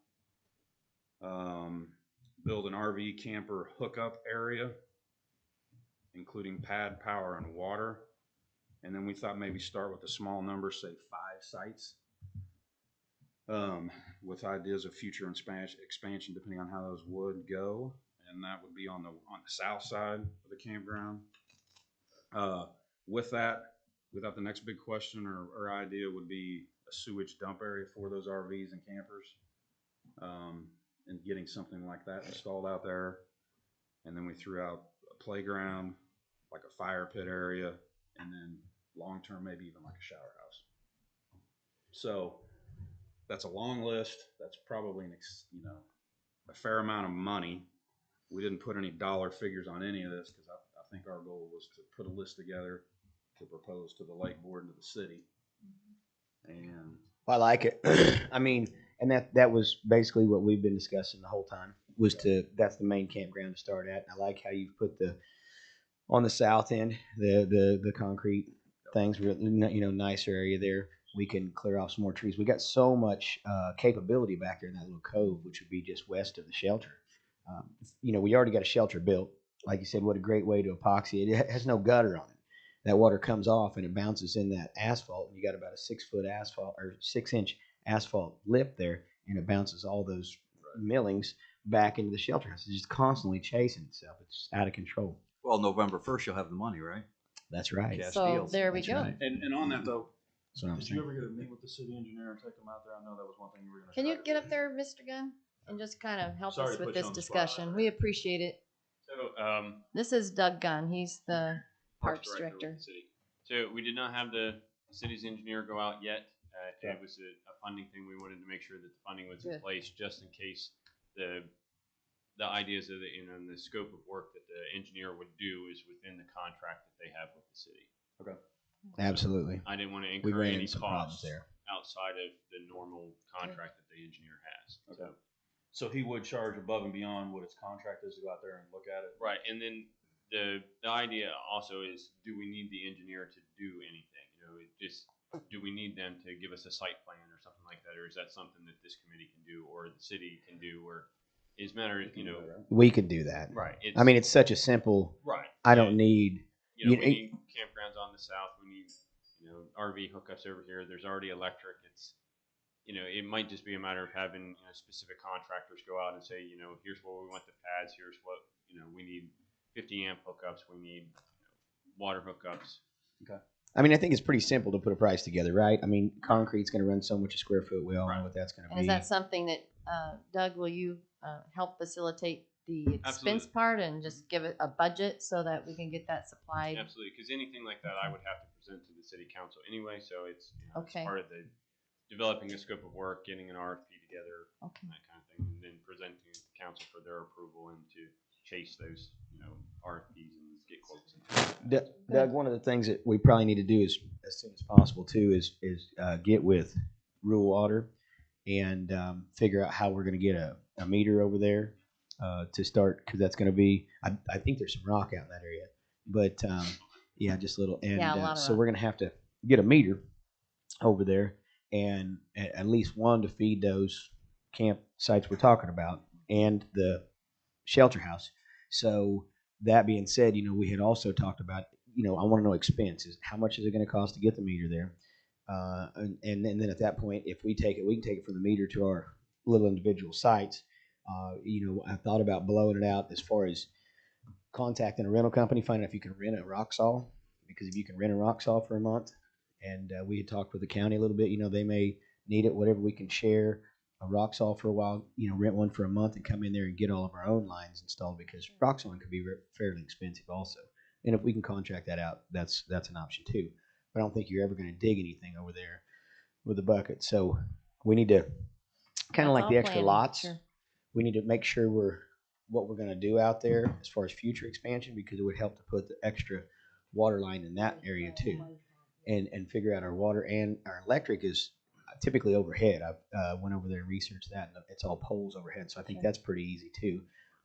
Build an RV camper hookup area, including pad, power, and water. And then we thought maybe start with a small number, say 5 sites, with ideas of future expansion depending on how those would go. And that would be on the south side of the campground. With that, we thought the next big question or idea would be a sewage dump area for those RVs and campers, and getting something like that installed out there. And then we threw out a playground, like a fire pit area, and then long-term, maybe even like a shower house. So that's a long list. That's probably a fair amount of money. We didn't put any dollar figures on any of this because I think our goal was to put a list together to propose to the lake board and to the city. And I like it. I mean, and that was basically what we've been discussing the whole time. That's the main campground to start at. And I like how you've put on the south end the concrete things. Nicer area there. We can clear off some more trees. We got so much capability back there in that little cove, which would be just west of the shelter. We already got a shelter built. Like you said, what a great way to epoxy it. It has no gutter on it. That water comes off and it bounces in that asphalt. And you got about a 6-foot asphalt or 6-inch asphalt lip there, and it bounces all those millings back into the shelter house. It's just constantly chasing itself. It's out of control. Well, November 1st, you'll have the money, right? That's right. Cash So deals. there we That's go. right. and on that though, That's what I'm did you saying. ever get to meet with the city engineer and take them out there? I know that was one thing you were going to. Can you get up there, Mr. Gunn, and just kind of help Sorry us to with put you this on the spot. discussion? We appreciate it. So, This is Doug Gunn. He's the Parks with Director. the city. So we did not have the city's engineer go out yet. It was a funding thing. We wanted to make sure that the funding was in Good. place just in case the ideas of the scope of work that the engineer would do is within the contract that they have with the city. Absolutely. I didn't want to We incur ran any into some problems costs there. outside of the normal contract that the engineer has. Okay. So he would charge above and beyond what his contract is to go out there and look at it. Right, and then the idea also is, do we need the engineer to do anything? Do we need them to give us a site plan or something like that? better? Is that something that this committee can do or the city can do? Or is matter, We could do that. right? I mean, it's such a simple. right. I don't need. We you- need campgrounds on the south. We need, RV hookups over here. There's already electric. It's, it might just be a matter of having specific contractors go out and say, here's where we want the pads. Here's what, we need 50 amp hookups. We need water hookups. Okay. I mean, I think it's pretty simple to put a price together, right? I mean, concrete's going to run so much a square foot. We all know what that's going to And be. is that something that, Doug, will you help facilitate the expense Absolutely. part and just give it a budget so that we can get that supplied? Absolutely, because anything like that, I would have to present to the city council anyway. So it's, Okay. it's part of the developing a scope of work, getting an RFP together, Okay. that kind of thing, and then presenting it to the council for their approval and to chase those, RFPs and get quotes. Doug, one of the things that we probably need to do is as soon as possible too is get with Rural Water and figure out how we're going to get a meter over there to start, because that's going to be. I think there's some rock out in that area, but yeah, just a little. And Yeah, a lot of so rock. we're going to have to get a meter over there, and at least one to feed those campsites we're talking about and the shelter house. So that being said, we had also talked about, I want to know expenses. How much is it going to cost to get the meter there? And then at that point, if we take it, we can take it from the meter to our little individual sites. I thought about blowing it out as far as contacting a rental company, finding out if you can rent a rock saw, because if you can rent a rock saw for a month, and we had talked with the county a little bit, they may need it, whatever we can share a rock saw for a while, rent one for a month and come in there and get all of our own lines installed, because rock sawing could be fairly expensive also. And if we can contract that out, that's an option too. But I don't think you're ever going to dig anything over there with a bucket. So we need to kind of That's like the all extra planning, lots. sure. We need to make sure what we're going to do out there as far as future expansion, because it would help to put the extra water line in that area too, and figure out our water and our electric is typically overhead. I've went over there and researched that, and it's all poles overhead. So I think that's pretty easy too.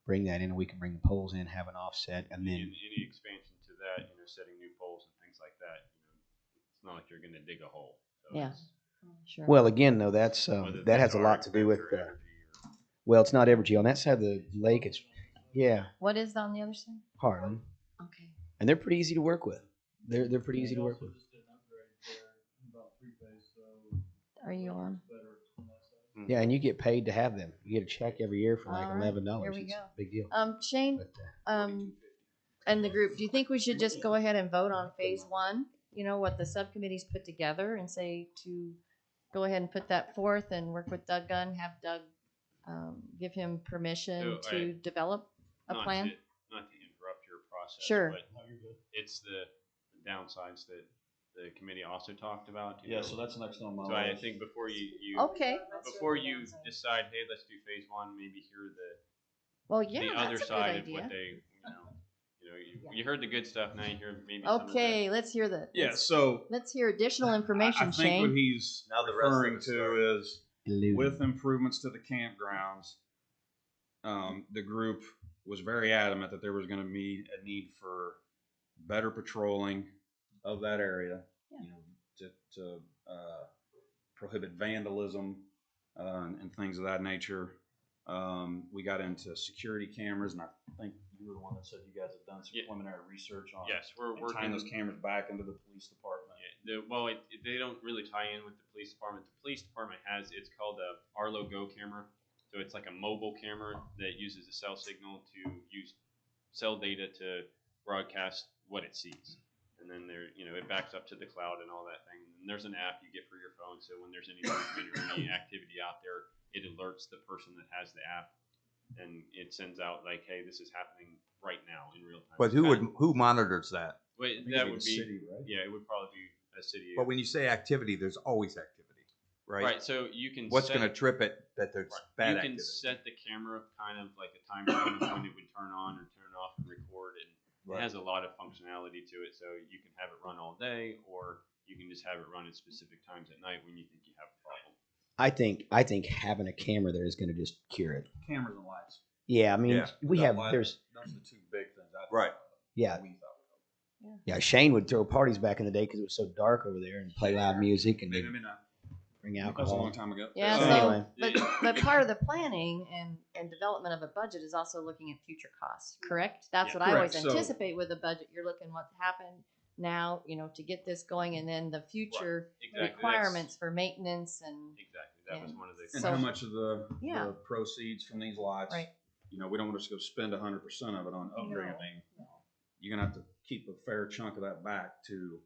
Bring that in, and we can bring the poles in, have an offset, and then any expansion to that, setting new poles and things like that, it's not like you're going to dig a hole. So Yeah. it's- Sure. well, again though, that's whether that has that's a lot to do with. Evergy or- Well, it's not Evergy on that side of the lake. It's What is on the other side? Harlan, Okay. and they're pretty easy to work with. They're pretty easy to work with. Are you on? Yeah, and you get paid to have them. You get a check every year for like All right, $11. here we It's go. a big deal. Shane, But, and the group, do you think we should just go ahead and vote on phase one? What the subcommittees put together, and say to go ahead and put that forth and work with Doug Gunn, have Doug give him permission So to develop a not plan? not to interrupt your process. Sure. But it's the downsides that the committee also talked about. Yeah, so that's next on my So I list. think before you Okay. before you decide, hey, let's do phase one, maybe hear Well, yeah, the other that's a side good of what idea. they, you heard the good stuff. Now you hear maybe some of the, Okay, let's hear the. Yeah, so Let's hear additional information, I think what Shane. he's Now the rest of referring the story. to is Illuding. with improvements to the campgrounds, the group was very adamant that there was going to be a need for better patrolling of that area, to prohibit vandalism and things of that nature. We got into security cameras, and I think you were the one that said you guys have done some Yeah. preliminary research on yes, we're and working. tying those cameras back into the police department. They don't really tie in with the police department. The police department it's called a Arlo Go camera. So it's like a mobile camera that uses a cell signal to use cell data to broadcast what it sees. And then it backs up to the cloud and all that thing. And there's an app you get for your phone. So when there's any movement or any activity out there, it alerts the person that has the app, and it sends out like, hey, this is happening right now in real time. But who monitors that? Wait, I think that it'd would be be the city, right? Yeah, it would probably be a city. But when you say activity, there's always activity, right? Right, so you can What's set, going to trip it that there's right, bad you can activity? set the camera kind of like a time frame of when it would turn on or turn off and record, and Right. it has a lot of functionality to it. So you can have it run all day, or you can just have it run at specific times at night when you think you have a problem. I think having a camera there is going to just cure it. Cameras and lights. Yeah, I mean, Yeah. we That have light- there's Those are the two big things. Right. yeah. We thought. Yeah, Shane would throw parties back in the day because it was so dark over there and play loud music and Maybe not. bring That was a alcohol. long time ago. Yeah, So so, anyway. but part of the planning and development of a budget is also looking at future costs, correct? That's Yeah. what I always Correct. So- anticipate with a budget. You're looking what happened now, to get this going, and then the future Exactly. requirements for maintenance and Exactly. That was one of the. And So- how much of the Yeah. proceeds from these lots? Right. We don't want to just go spend 100% of it on upgrading thing. You're gonna have to keep a fair chunk of that back to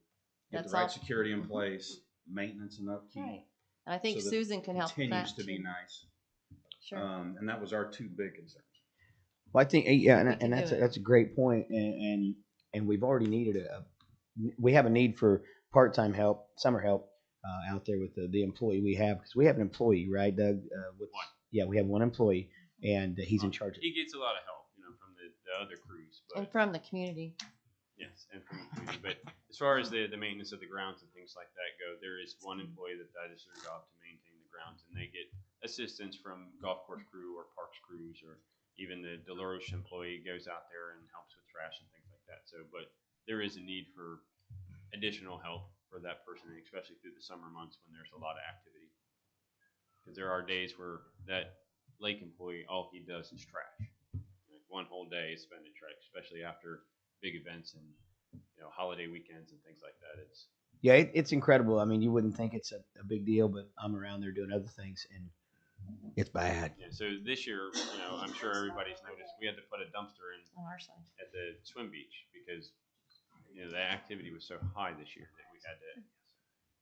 get That's the right all- security in place, maintenance and upkeep. right. And I think so that Susan can help with Continues that to be too. nice. Sure. And that was our two big concerns. Well, I think yeah, We and, can and do it. that's a great point, and we've already needed we have a need for part-time help, summer help out there with the employee we have, because we have an employee, right, Doug? One. Yeah, we have one employee, and he's in charge of. He gets a lot of help, from the other crews, but And from the community. yes, and from the community. But as far as the maintenance of the grounds and things like that go, there is one employee that is their job to maintain the grounds, and they get assistance from golf course crew or parks crews, or even the Dolores employee goes out there and helps with trash and things like that. So, but there is a need for additional help for that person, especially through the summer months when there's a lot of activity. Because there are days where that lake employee, all he does is trash. Like one whole day is spent in trash, especially after big events and holiday weekends and things like that. It's incredible. I mean, you wouldn't think it's a big deal, but I'm around there doing other things, and it's bad. Yeah. So this year, I'm sure everybody's noticed we had to put a dumpster in On our side. at the swim beach because the activity was so high this year that we had to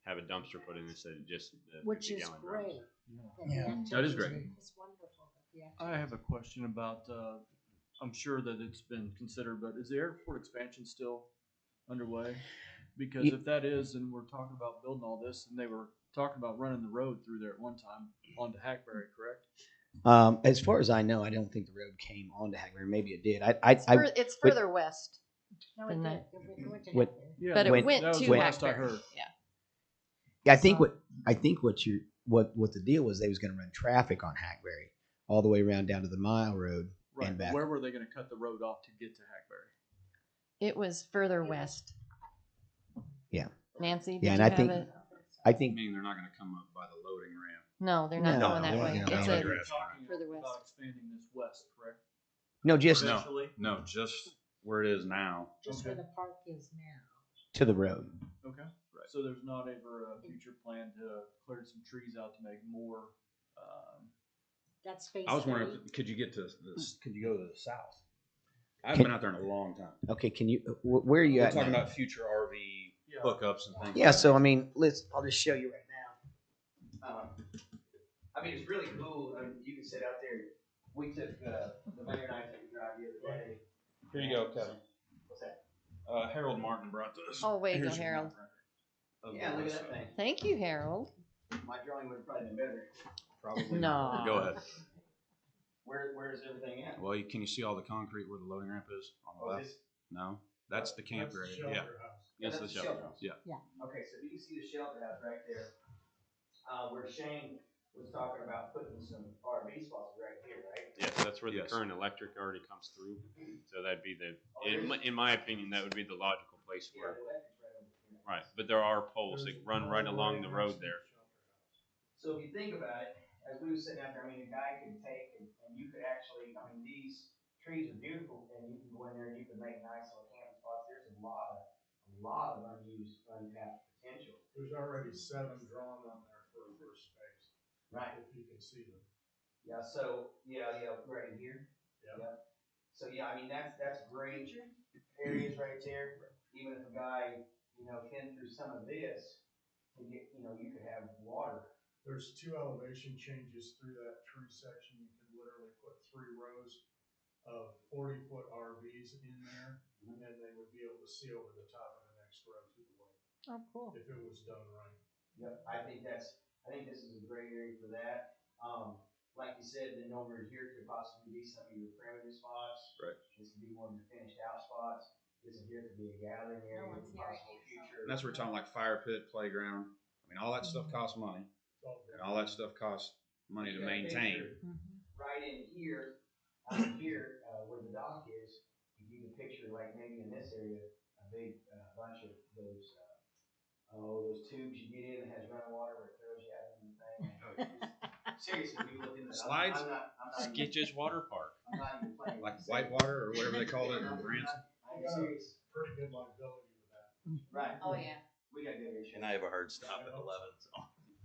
have a dumpster put in instead of just the Which 50 is gallon drums. great. Yeah. That is great. It's wonderful. I have a question about, I'm sure that it's been considered, but is the airport expansion still underway? Because Ye- if that is, and we're talking about building all this, and they were talking about running the road through there at one time onto Hackberry, correct? As far as I know, I don't think the road came onto Hackberry. Maybe it did. It's further west. No, Than it that. did. It went to What- Hackberry. Yeah, But it When- went that was to the last I Hackberry. heard. Yeah. I think what the deal was, they was going to run traffic on Hackberry all the way around down to the Mile Road Right, and but back. where were they gonna cut the road off to get to Hackberry? It was further west. Yeah. Nancy, did Yeah, and you I have think- it? I think Meaning they're not gonna come up by the loading ramp. No, they're not No, going that no, way. no, It's no. a You're talking further about west. expanding this west, correct? no, just No. Eventually? No, just where it is now. Just where the park is now. to the road. Okay. Right. So there's not ever a future plan to clear some trees out to make more, That's phase I was wondering, three. could you get to this? Could you go to the south? I Can- haven't been out there in a long time. Okay, can you? Where are you We're at? talking now? about future RV Yeah. hookups and things. Yeah, like so that. I mean, I'll just show you right now. I mean, it's really cool. I mean, you can sit out there. We took the mayor and I took a drive the other day. Here you go, Kevin. What's that? Harold Martin brought this. Oh, way to go, Here's your Harold. map of Yeah, look this, at that thing. Thank you, Harold. My drawing would have probably been better. Probably. No. Go ahead. Where's everything at? Well, can you see all the concrete where the loading ramp is on the left? No, that's the camp That's the area. shelter Yeah. house. Yes, that's the the shelter. shelter. Yeah. Okay, so you can see the shelter house right there, where Shane was talking about putting some RV spots right here, right? Yes, that's where the Yes. current electric already comes through. So that'd be Oh, in my opinion, that would be the logical place Yeah, where, the electric's right over here. right. But there are poles that There's run right one along the next road to there. shelter house. So if you think about it, as we were sitting out there, I mean, a guy could take and you could actually, I mean, these trees are beautiful and you can go in there and you can make nice little camping spots. There's a lot of unused, untapped potential. There's already 7 drawn on there for a first space, Right. if you can see them. Yeah, so, yeah, right in here. Yep. So, yeah, I mean, that's great areas right there. Even if a guy, can through some of this, to get, you could have water. There's 2 elevation changes through that tree section. You could literally put 3 rows of 40-foot RVs in there, and they would be able to see over the top of the next row to the lake, Oh, cool. if it was done right. Yep, I think this is a great area for that. Like you said, then over here could possibly be some of your primitive spots. Right. This could be more of your finished out spots. This in here could be a gathering area one's for here, I possible think so. future. And that's where we're talking like fire pit, playground. I mean, all that stuff costs money, It's all and all that stuff costs money to You got a maintain. picture right in here, out here, where the dock is, you can picture like maybe in this area, a big bunch of those tubes you get in that has running water where it throws you out in seriously, we looked into that. Slides? I'm not even, Skitch's Water Park. I'm not even playing. Like Whitewater or whatever they called it in Branson. I'm serious. Pretty good liability with that. Right. Oh, yeah. We got good issues. And I have a hard stop at 11, so.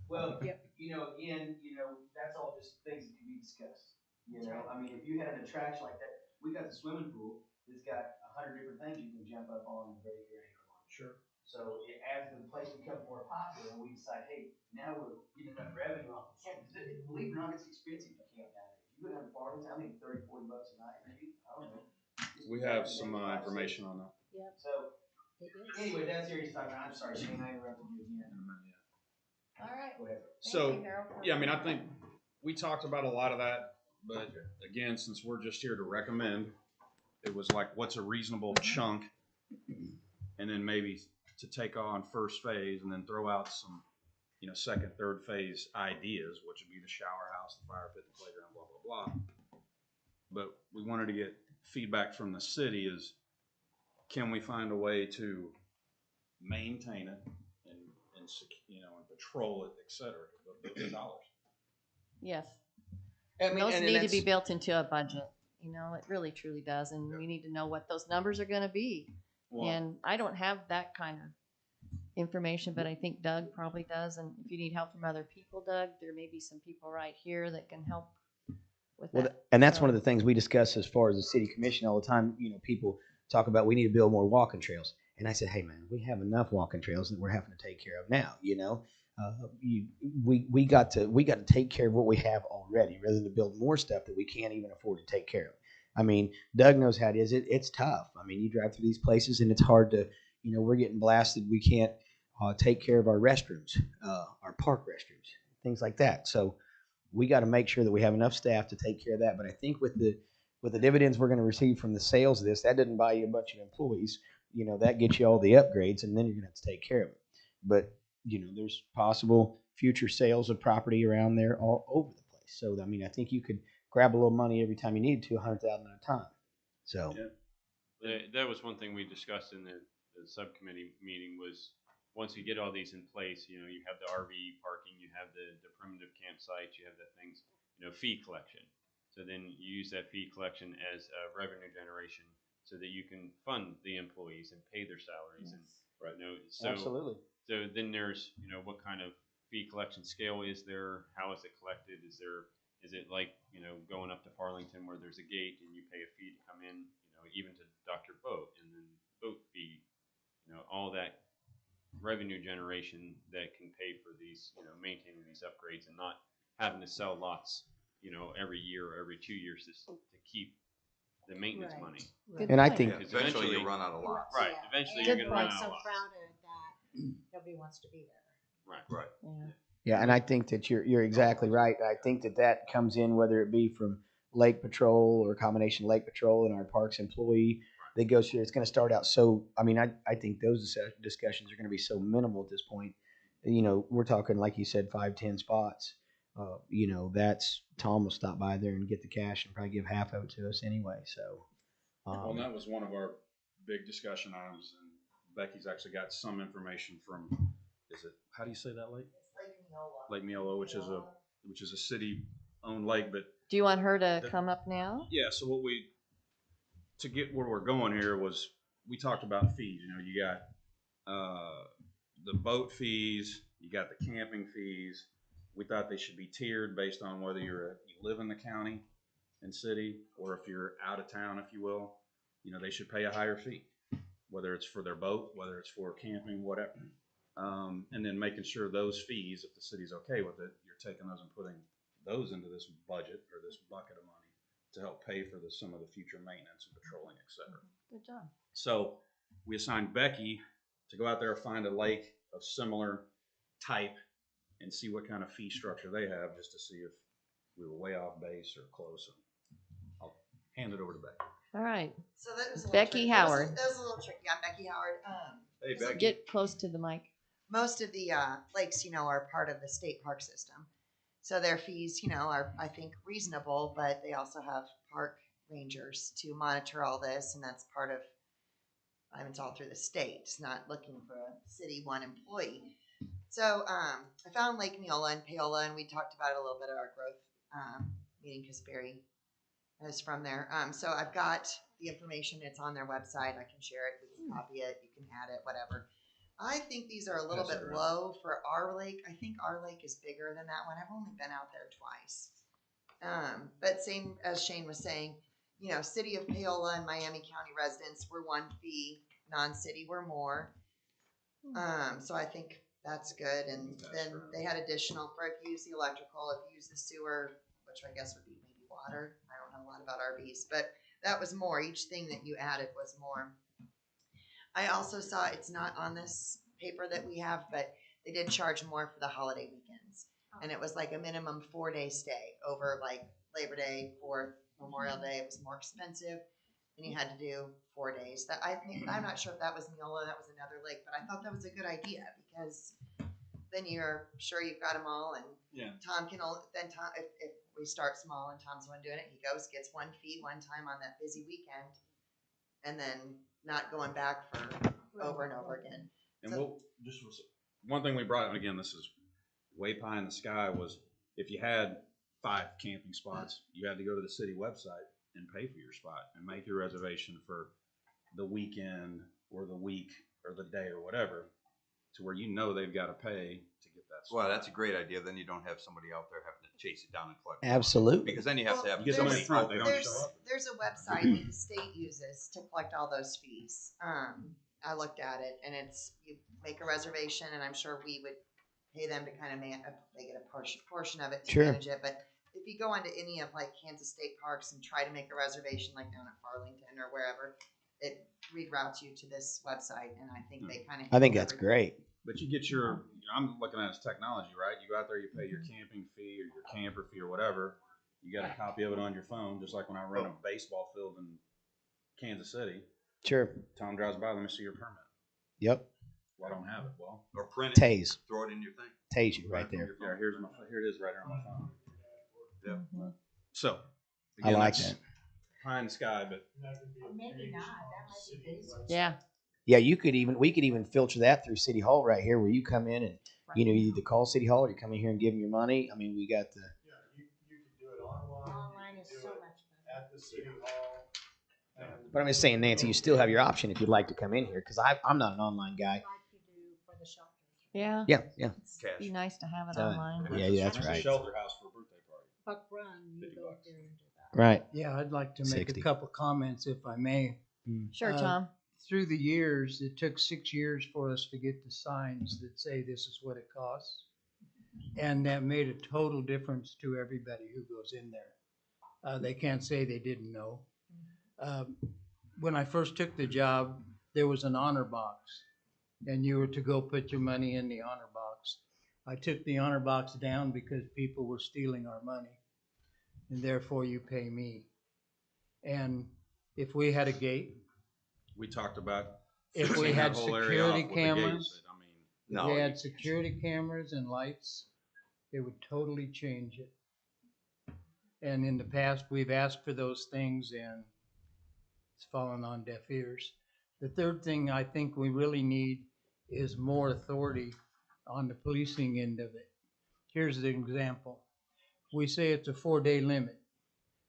Well, again, that's all just things that can be discussed. I mean, if you had an attraction like that, we got the swimming pool that's got 100 different things you can jump up on and break your ankle on. Sure. So as the place becomes more popular, and we decide, hey, now we're getting enough revenue off the camp. Believe it or not, it's expensive to camp nowadays. You go down to Farmington, I think $30-40 a night, maybe. I don't know. We have some information on that. So anyway, that's serious talk. I'm sorry, Shane, I interrupted you again. All right. Go ahead. So, Thank you, Harold, for- yeah, I mean, I think we talked about a lot of that, but again, since we're just here to recommend, it was like, what's a reasonable chunk? And then maybe to take on first phase and then throw out some, second, third phase ideas, which would be the shower house, the fire pit, the playground, blah, blah, blah. But we wanted to get feedback from the city is, can we find a way to maintain it and patrol it, et cetera, with those dollars? Yes. I mean, Those and need to that's- be built into a budget. It really truly does. And we need to know what those numbers are going to be. Well, And I don't have that kind of information, but I think Doug probably does. And if you need help from other people, Doug, there may be some people right here that can help with Well, that. and that's So- one of the things we discuss as far as the city commission all the time. People talk about we need to build more walking trails, and I said, hey man, we have enough walking trails that we're having to take care of now. We got to take care of what we have already, rather than build more stuff that we can't even afford to take care of. I mean, Doug knows how it is. It's tough. I mean, you drive through these places and it's hard to, we're getting blasted. We can't take care of our restrooms, our park restrooms, things like that. So we got to make sure that we have enough staff to take care of that. But I think with the dividends we're going to receive from the sales of this, that doesn't buy you a bunch of employees. That gets you all the upgrades, and then you're going to have to take care of it. But there's possible future sales of property around there all over the place. So I mean, I think you could grab a little money every time you need to, $100,000 at a time. So That was one thing we discussed in the subcommittee meeting was once you get all these in place, you have the RV parking, you have the primitive campsites, you have the things, fee collection. So then you use that fee collection as a revenue generation so that you can fund the employees and pay their salaries. And absolutely. So then there's, what kind of fee collection scale is there? How is it collected? Is it like, going up to Farlington where there's a gate and you pay a fee to come in, even to Dr. Boat and then boat fee, all that revenue generation that can pay for these, maintaining these upgrades and not having to sell lots, every year or every 2 years just to keep the maintenance Right. money. Good And I point. think Because Eventually you run out of lots. Right. Eventually Good you're going to run point. out So of lots. crowded that nobody wants to be there. Right. Yeah. Yeah, and I think that you're exactly right. I think that comes in whether it be from Lake Patrol or a combination Lake Patrol and our parks employee that goes through. It's going to start out so. I mean, I think those discussions are going to be so minimal at this point. We're talking like you said, 5-10 spots. That's Tom will stop by there and get the cash and probably give half of it to us anyway. So. Well, and that was one of our big discussion items, and Becky's actually got some information from. How do you say that lake? Lake Miolo, which is a city-owned lake, but Do you want her to come up now? yeah. So to get where we're going here was we talked about fees. You got the boat fees, you got the camping fees. We thought they should be tiered based on whether you live in the county and city, or if you're out of town, if you will. They should pay a higher fee, whether it's for their boat, whether it's for camping, whatever. And then making sure those fees, if the city's okay with it, you're taking those and putting those into this budget or this bucket of money to help pay for some of the future maintenance and patrolling, et cetera. Good job. So we assigned Becky to go out there and find a lake of similar type and see what kind of fee structure they have, just to see if we were way off base or close. I'll hand it over to Becky. All right. So that was a little Becky tricky. Howard. That was a little tricky. I'm Becky Howard. Hey, Becky. Get close to the mic. Most of the lakes, are part of the state park system. So their fees, are, I think, reasonable, but they also have park rangers to monitor all this, and that's part of, it's all through the state. It's not looking for a city one employee. So I found Lake Neola and Paola, and we talked about it a little bit at our growth meeting because Barry is from there. So I've got the information. It's on their website. I can share it. We can copy it. You can add it, whatever. I think these are a little bit low for our lake. I think our lake is bigger than that one. I've only been out there twice. But same as Shane was saying, you know, City of Paola and Miami County residents were one fee. Non-city were more. So I think that's good. And then they had additional for if you use the electrical, if you use the sewer, which I guess would be maybe water. I don't know a lot about RVs, but that was more. Each thing that you added was more. I also saw, it's not on this paper that we have, but they did charge more for the holiday weekends. And it was like a minimum 4-day stay over like Labor Day, 4th, Memorial Day. It was more expensive. And you had to do 4 days. That I think, I'm not sure if that was Neola, that was another lake, but I thought that was a good idea because then you're sure you've got them all. And Tom can only, then Tom, if we start small and Tom's the one doing it, he goes, gets one fee one time on that busy weekend, and then not going back for over and over again. And one thing we brought, and again, this is way pie in the sky, was if you had 5 camping spots, you had to go to the city website and pay for your spot and make your reservation for the weekend or the week or the day or whatever, to where you know they've got to pay to get that spot. Well, that's a great idea. Then you don't have somebody out there having to chase it down and collect it. Absolutely. Because then you have to have get somebody in front, they don't there's, show up. there's a website that the state uses to collect all those fees. I looked at it, and it's, you make a reservation, and I'm sure we would pay them to kind of they get a portion of it to manage it. But if you go onto any of like Kansas State Parks and try to make a reservation, like down at Farlington or wherever, it reroutes you to this website, and I think they kind of. I think that's great. But you get your, I'm looking at it as technology, right? You go out there, you pay your camping fee or your camper fee or whatever. You got a copy of it on your phone, just like when I rent a baseball field in Kansas City. Sure. Tom drives by, let me see your permit. Yep. Well, I don't have it. Well, or print it. Tase. Throw it in your thing. Tase you right there. Yeah, here it is right here on my phone. Yeah. So, I like that. Pie in the sky, but Maybe not. That might be basic. Yeah. Yeah, we could even filter that through City Hall right here, where you come in and you either call City Hall or you come in here and give them your money. I mean, we got the. Yeah, you could do it online. Online is so much better. At the city hall. But I'm just saying, Nancy, you still have your option if you'd like to come in here, because I'm not an online guy. Like you do for the shelters. Yeah. Yeah, yeah. It'd be nice to have it So, online. yeah, that's it's a right. shelter house for a birthday party. Buck Run, you $50 go bucks. there and do that. Right. Yeah, I'd like to make 60. a couple comments if I may. Sure, Tom. Through the years, it took 6 years for us to get the signs that say this is what it costs. And that made a total difference to everybody who goes in there. They can't say they didn't know. When I first took the job, there was an honor box, and you were to go put your money in the honor box. I took the honor box down because people were stealing our money, and therefore you pay me. And if we had a gate, We talked about if we fixing had that whole area off security with the gates, cameras, but, I mean, if No, they you- had security cameras and lights, it would totally change it. And in the past, we've asked for those things and it's fallen on deaf ears. The third thing I think we really need is more authority on the policing end of it. Here's an example. We say it's a 4-day limit.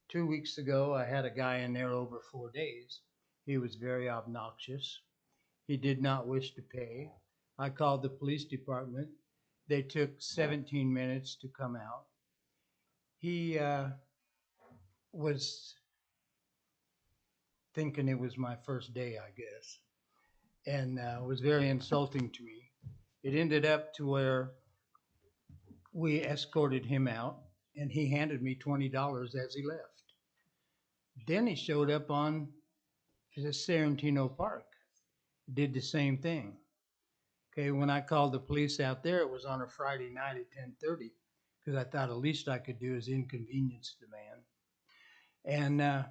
2 weeks ago, I had a guy in there over 4 days. He was very obnoxious. He did not wish to pay. I called the police department. They took 17 minutes to come out. He was thinking it was my first day, I guess, and was very insulting to me. It ended up to where we escorted him out, and he handed me $20 as he left. Then he showed up on the Sorrentino Park, did the same thing. Okay, when I called the police out there, it was on a Friday night at 10:30, because I thought the least I could do is inconvenience the man. And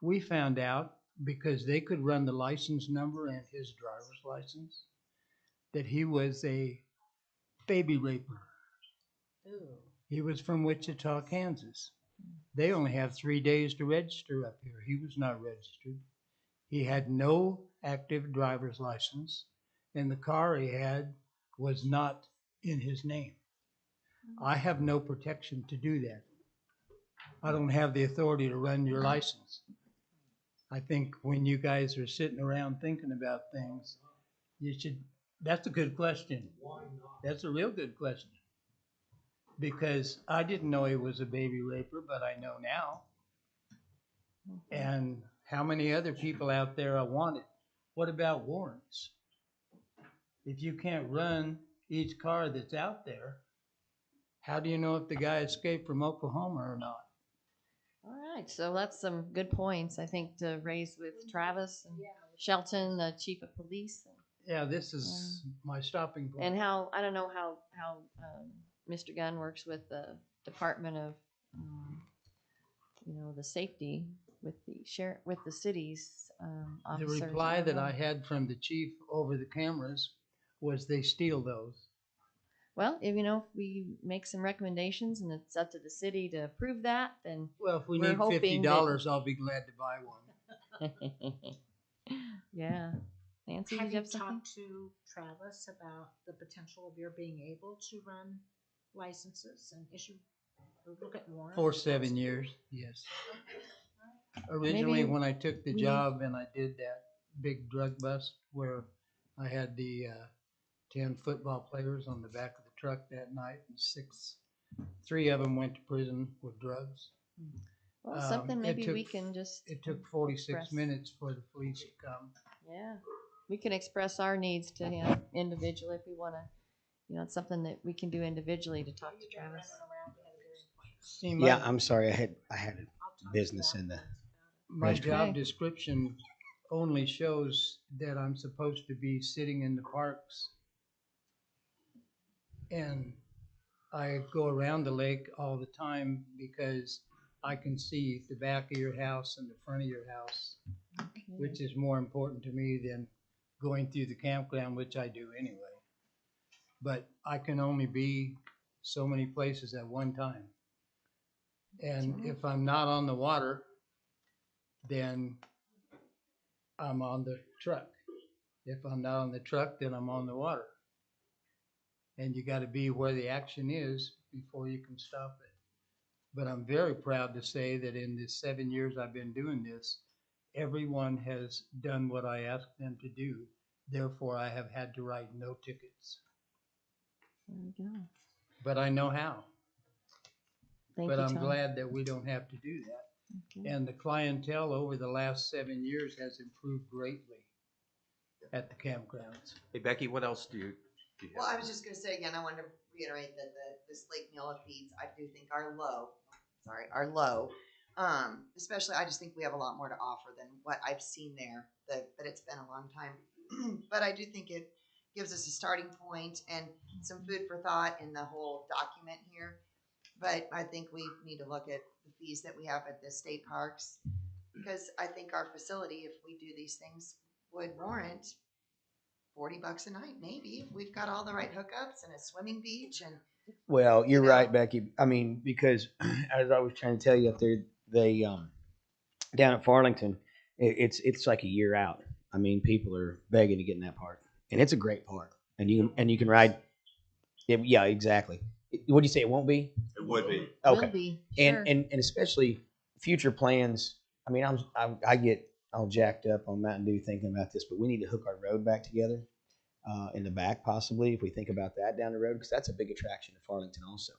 we found out, because they could run the license number and his driver's license, that he was a baby raper. Ooh. He was from Wichita, Kansas. They only have 3 days to register up here. He was not registered. He had no active driver's license, and the car he had was not in his name. I have no protection to do that. I don't have the authority to run your license. I think when you guys are sitting around thinking about things, you should, that's a good question. That's a real good question. Because I didn't know he was a baby raper, but I know now. And how many other people out there are wanted? What about warrants? If you can't run each car that's out there, how do you know if the guy escaped from Oklahoma or not? All right, so that's some good points, I think, to raise with Travis and Shelton, the chief of police. Yeah, this is my stopping point. And how, I don't know how Mr. Gunn works with the Department of, the safety with the with the city's The officers. reply that I had from the chief over the cameras was they steal those. Well, if we make some recommendations and it's up to the city to approve that, then Well, if we we're need hoping $50, I'll be glad to buy one. Yeah. Nancy, Have did you you have something? talked to Travis about the potential of your being able to run licenses and issue or look at warrants? For 7 years, yes. Originally, Maybe when I took the we- job and I did that big drug bust where I had the 10 football players on the back of the truck that night and 3 of them went to prison with drugs. Well, something maybe it took, we can just. It took 46 express. minutes for the police to come. Yeah, we can express our needs to him individually if we want to. It's something that we can do individually to talk to Travis. See, Yeah, I'm sorry. I had a business in the. My Restaurant. job description only shows that I'm supposed to be sitting in the parks. And I go around the lake all the time because I can see the back of your house and the front of your house, which is more important to me than going through the campground, which I do anyway. But I can only be so many places at one time. And if I'm not on the water, then I'm on the truck. If I'm not on the truck, then I'm on the water. And you got to be where the action is before you can stop it. But I'm very proud to say that in the 7 years I've been doing this, everyone has done what I asked them to do. Therefore, I have had to write no tickets. There we go. But I know how. Thank But you, I'm Tom. glad that we don't have to do that. Okay. And the clientele over the last 7 years has improved greatly at the campgrounds. Hey, Becky, what else do you have? Well, I was just gonna say again, I wanted to reiterate that this Lake Neola feeds, I do think are low. Especially, I just think we have a lot more to offer than what I've seen there, but it's been a long time. But I do think it gives us a starting point and some food for thought in the whole document here. But I think we need to look at the fees that we have at the state parks, because I think our facility, if we do these things, would warrant $40 a night, maybe, if we've got all the right hookups and a swimming beach and. Well, you're right, Becky. I mean, because as I was trying to tell you up there, they down at Farlington, it's like a year out. I mean, people are begging to get in that park, and it's a great park, and you can ride. Yeah, exactly. What do you say? It won't be? It would be. Okay. Will be, sure. And especially future plans. I mean, I get all jacked up on Mountain Dew thinking about this, but we need to hook our road back together in the back, possibly, if we think about that down the road, because that's a big attraction of Farlington also,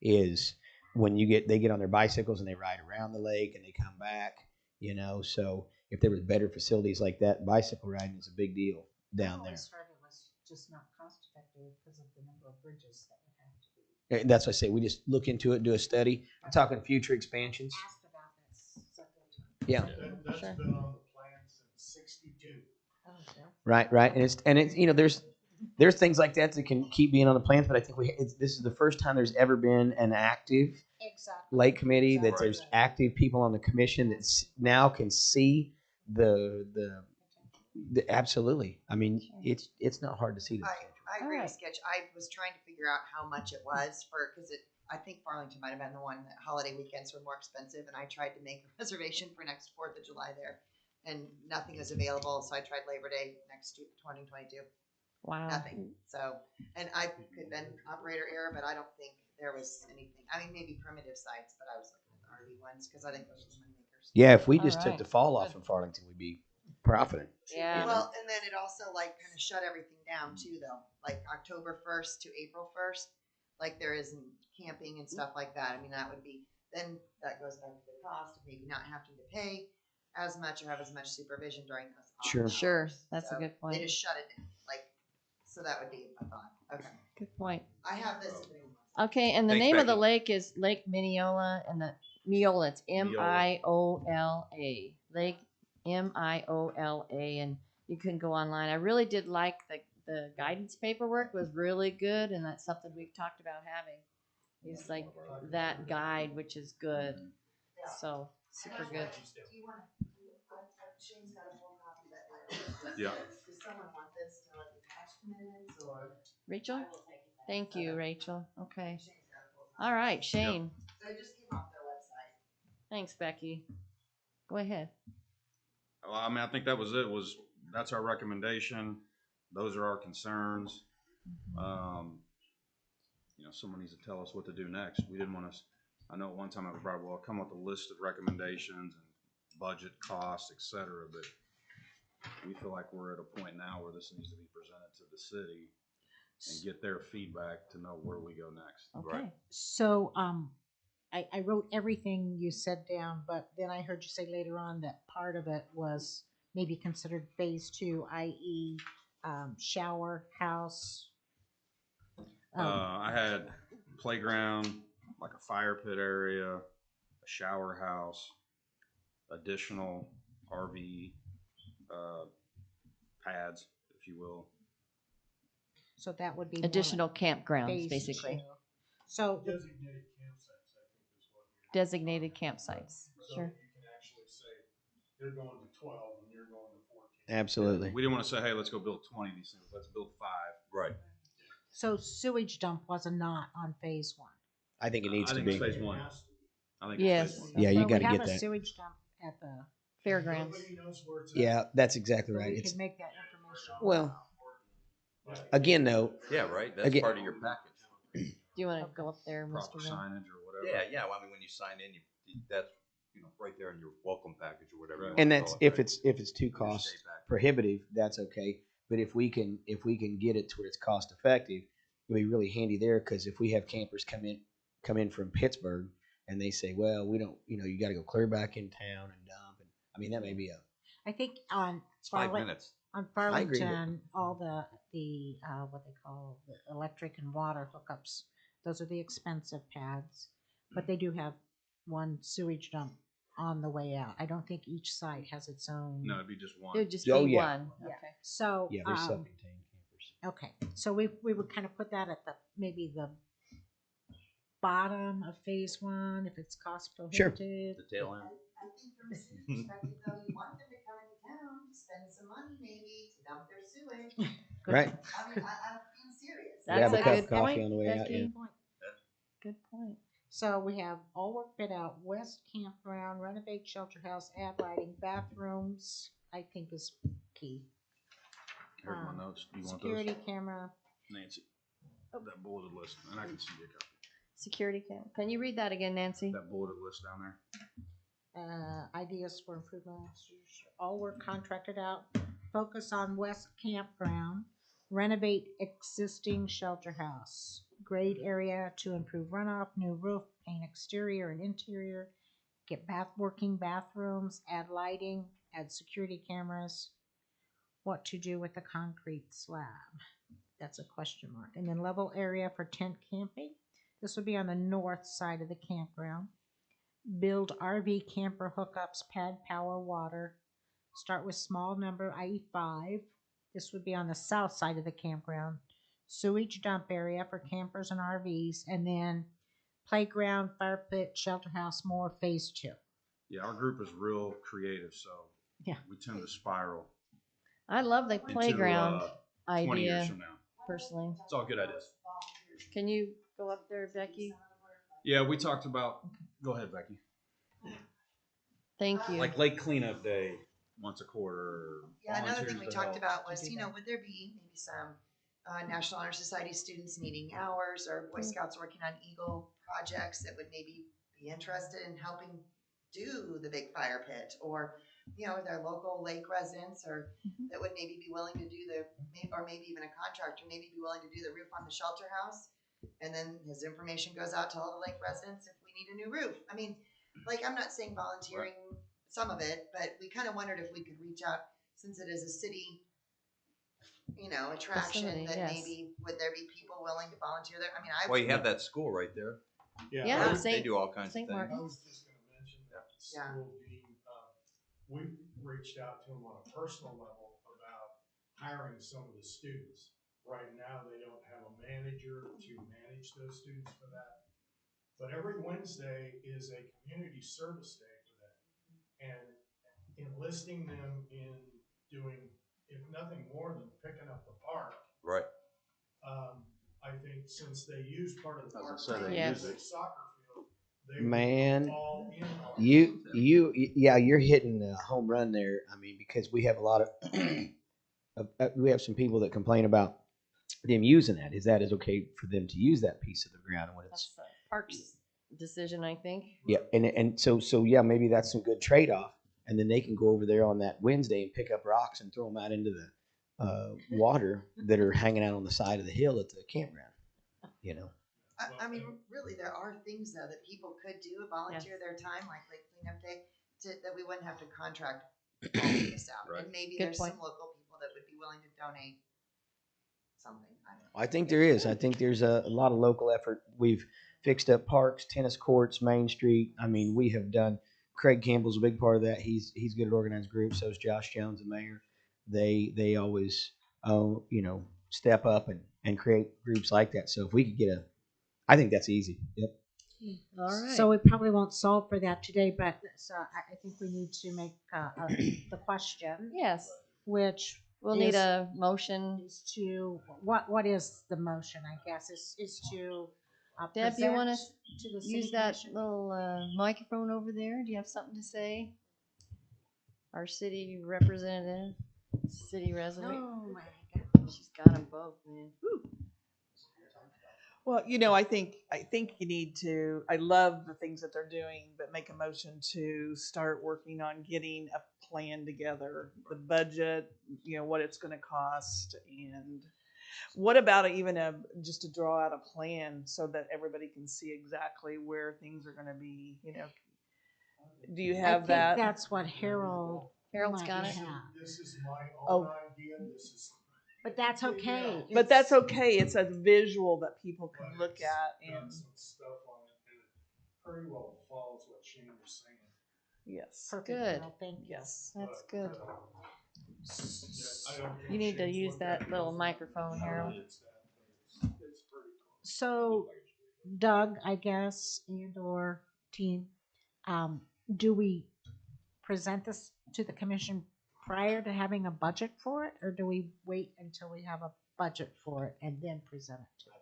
is when they get on their bicycles and they ride around the lake and they come back, so if there was better facilities like that, bicycle riding is a big deal down I there. always heard it was just not cost effective because of the number of bridges that would have to be. And that's what I say. We just look into it, do a study. I'm talking future expansions. Asked about this several times. Yeah. That's Sure. been on the plan since '62. Oh, yeah. Right. And it's there's things like that can keep being on the plans, but I think this is the first time there's ever been an active Exactly. lake committee, that Exactly. there's active people on the commission that now can see the absolutely. I mean, it's not hard to see the potential. I agree All with Sketch. I was trying to figure out how much it was because I think Farlington might have been the one that holiday weekends were more expensive, and I tried to make a reservation for next 4th of July there, and nothing was available, so I tried Labor Day next 2022. Wow. Nothing. So, and I could have been operator error, but I don't think there was anything. I mean, maybe primitive sites, but I was looking at the RV ones because I think those are the money makers. Yeah, if we All just right. took the fall off in Farlington, we'd be profiting. Yeah. Well, and then it also like kind of shut everything down too, though. Like October 1st to April 1st, like there isn't camping and stuff like that. I mean, that would be then that goes back to the cost of maybe not having to pay as much or have as much supervision during those off Sure. hours. Sure, that's a So good point. They just shut it down, like so that would be a thought. Okay, Good point. I have this. Okay, and the Thanks, name of the Becky. lake is Lake Mineola, and the Miola, it's Miola. Lake Miola, and you can go online. I really did like the guidance paperwork was really good, and that's something we've talked about having. It's like that guide, which is good. So super good. Do you want to? Shane's got a full copy that. Yeah. Does someone want this to like attach the minutes or? Rachel? Thank you, Rachel. Okay. All right, Shane. So it just came off their website. Thanks, Becky. Go ahead. Well, I mean, I think that was it. That's our recommendation. Those are our concerns. Someone needs to tell us what to do next. We didn't want to. I know at one time I was brought, well, come up with a list of recommendations and budget costs, et cetera. But we feel like we're at a point now where this needs to be presented to the city and get their feedback to know where we go next. Okay. So, I wrote everything you said down, but then I heard you say later on that part of it was maybe considered phase 2, i.e., shower house. I had playground, like a fire pit area, a shower house, additional RV pads, if you will. So that would be more Additional like campgrounds, phase basically. 2. So Designated campsites, I think is what you're. Designated campsites. So Sure. you can actually say, they're going to 12 and you're going to 14. Absolutely. We didn't want to say, hey, let's go build 20 of these things. Let's build 5. Right. So sewage dump was not on phase 1. I think it needs I to think be. it's phase 1. I think Yes. it's phase 1. Yeah, you Well, got to we have get a that. sewage dump at the. Fairgrounds. Nobody knows where it's at. Yeah, that's exactly So right. we It's could make that information. well, again though. Yeah, right. That's Again- part of your package. Do you want to go up there, Proper Mr. Bill? signage or whatever. Yeah. Well, I mean, when you sign in, that's right there in your welcome package or whatever. you And wanna that's call it, if it's too Your cost state package. prohibitive, that's okay. But if we can get it to where it's cost effective, it'll be really handy there. Because if we have campers come in from Pittsburgh and they say, well, we don't, you got to go clear back in town and dump, and I mean that may be I think on It's 5 Farley- minutes. on I agree with Farlington, all the what they call the electric and water hookups, those are the expensive pads, but they do have one sewage dump on the way out. I don't think each site has its own. No, it'd be just one. It would just Oh, be yeah. one. Yeah. Okay. So they're self-contained campers. okay, so we would kind of put that at maybe the bottom of phase 1 if it's cost Sure. prohibitive. The tail end. I think from a city perspective, though, you want them to come into town, to spend some money maybe to dump their sewage. Right. I mean, I'm being serious. That's Grab a a cup good of coffee point, on the way out, Becky. yeah. Good point. So we have all work bid out, west campground, renovate shelter house, add lighting, bathrooms, I think is key. Here's my notes. You want Security those? camera. Nancy. That bulleted list, and I can see your copy. Security cam. Can you read that again, Nancy? That bulleted list down there. Ideas for improvements, all work contracted out, focus on west campground, renovate existing shelter house, grade area to improve runoff, new roof, paint exterior and interior, get working bathrooms, add lighting, add security cameras, what to do with the concrete slab. That's a question mark. And then level area for tent camping. This would be on the north side of the campground. Build RV camper hookups, pad power, water. Start with small number, i.e. 5. This would be on the south side of the campground. Sewage dump area for campers and RVs. And then playground, fire pit, shelter house, more phase 2. Yeah, our group is real creative, so Yeah. we tend to spiral. I love the into, playground 20 years idea, from now. personally. It's all good ideas. Can you go up there, Becky? Yeah, we talked about. Go ahead, Becky. Thank you. Like lake cleanup day once a quarter. Yeah, another volunteers thing we to talked help. about was, would there be maybe some National Honor Society students needing hours, or Boy Scouts working on Eagle projects that would maybe be interested in helping do the big fire pit, or their local lake residents, or that would maybe be willing to do or maybe even a contractor, maybe be willing to do the roof on the shelter house, and then his information goes out to all the lake residents if we need a new roof. I mean, like, I'm not saying volunteering some of it, but we kind of wondered if we could reach out, since it is a city attraction, Facility, that yes. maybe would there be people willing to volunteer there? I mean, Well, you have that school right there. Yeah, they do all kinds of St. things. Martin's. I was just gonna mention that school dean, we reached out to him on a personal level about hiring some of the students. Right now, they don't have a manager to manage those students for that. But every Wednesday is a community service day for them. And enlisting them in doing, if nothing more than picking up the park. Right. I think since they use part of the park, Yes. soccer field, they Man, were all in on yeah, you're hitting a home run there. I mean, because we have a lot we have some people that complain about them using that. Is okay for them to use that piece of the ground when it's That's the parks decision, I think. yeah, and so yeah, maybe that's some good trade off, and then they can go over there on that Wednesday and pick up rocks and throw them out into the water that are hanging out on the side of the hill at the campground. I mean, really, there are things though that people could do, volunteer their time, like cleanup day, that we wouldn't have to contract all this out. Right. And maybe Good there's point. some local people that would be willing to donate something. I don't know. I think there is. I think there's a lot of local effort. We've fixed up parks, tennis courts, Main Street. I mean, we have done. Craig Campbell's a big part of that. He's good at organized groups. So is Josh Jones, the mayor. They always step up and create groups like that. So if we could get I think that's easy. Yep. All right. So we probably won't solve for that today, but so I think we need to make the question, yes, which we'll need a motion. is to what is the motion? I guess is to Deb, do you want present to to the city use that commission. little microphone over there? Do you have something to say? Our city representative, city resident. Oh my She's got them both, man. Well, I think you need to. I love the things that they're doing, but make a motion to start working on getting a plan together, the budget, what it's going to cost, and what about just to draw out a plan so that everybody can see exactly where things are going to be. Do you have that? That's what Harold's got it. This is my own idea. But that's okay. But that's okay. It's a visual that people can look at and some stuff on it, and it pretty well follows what Shane was saying. yes. Perfect. Good. Harold, thank you. Yes. That's good. I don't think You need to Shane's use looked at that it. little microphone, Harold. It's pretty cool. So, Doug, I guess, and or team, do we present this to the commission prior to having a budget for it, or do we wait until we have a budget for it and then present it to it?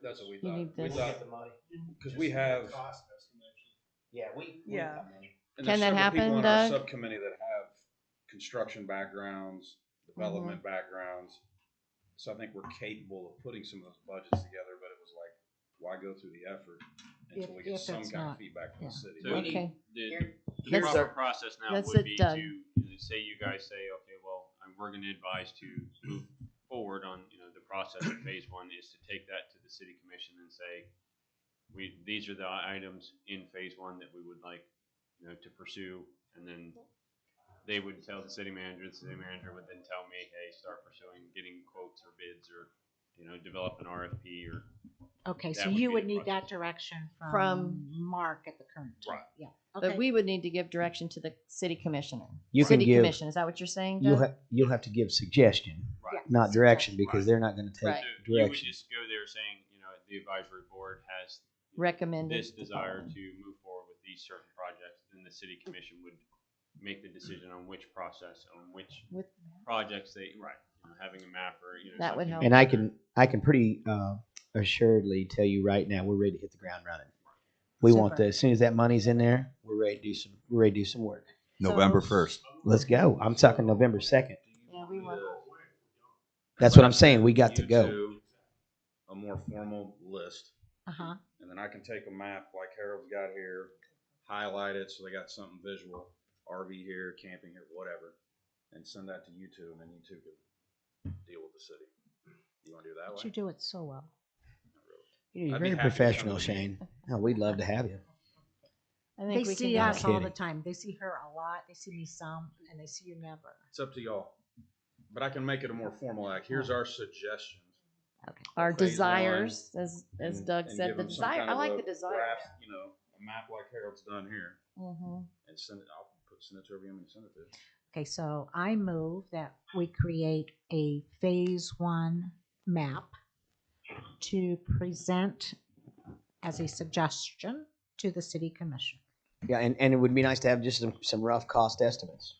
That's what we You thought. need We this. thought the money. because we have. Cost estimation. Yeah, Yeah. got money. And Can there's that several people happen, on our Doug? subcommittee that have construction backgrounds, development backgrounds. So I think we're capable of putting some of those budgets together, but it was like, why go through the effort until we get If some it's kind of not- feedback from the city? So Okay. the Let's proper start- process now let's would sit be Doug. to say you guys say, okay, well, we're going to advise to move forward on the process of phase one is to take that to the city commission and say, these are the items in phase one that we would like to pursue, and then they would tell the city manager. The city manager would then tell me, hey, start pursuing getting quotes or bids or develop an RFP or. Okay, That so would you be would the need that process. direction from From- Mark at the current time. Right. Yeah. But Okay. we would need to give direction to the city commissioner. You can City give. commission, is that what you're saying, Doug? You'll have to give suggestion, Right. not direction, because they're not going to take Right. So you would direction. just go there saying, the advisory board has Recommended. this desire to move forward with these certain projects, then the city commission would make the decision on which process, on which With- projects having a map or That would something. help. And I can pretty assuredly tell you right now, we're ready to hit the ground running. We want Super. as soon as that money's in there, we're ready to do some work. November 1st. Let's go. I'm talking November 2nd. Yeah, we want. That's what I'm saying. We got to go. to a more formal list, Uh-huh. and then I can take a map like Harold's got here, highlight it so they got something visual, RV here, camping here, whatever, and send that to you two, and then you two can deal with the city. You want to do it that But way? you do it so well. You're I'd be very happy to come professional, with Shane. No, we'd love to have you. I They think we see can do us it. all the Kidding. time. They see her a lot. They see me some, and they see you never. It's up to y'all. But I can make it a more formal act. Here's our suggestions. Okay. Our Phase desires, one, as and- Doug and said, give the them some desire. kind I of like a the desires. graph, a map like Harold's done here, Mm-hmm. and send it. I'll send it to everyone and send it to. Okay, so I move that we create a phase 1 map to present as a suggestion to the city commission. Yeah, and it would be nice to have just some rough cost estimates.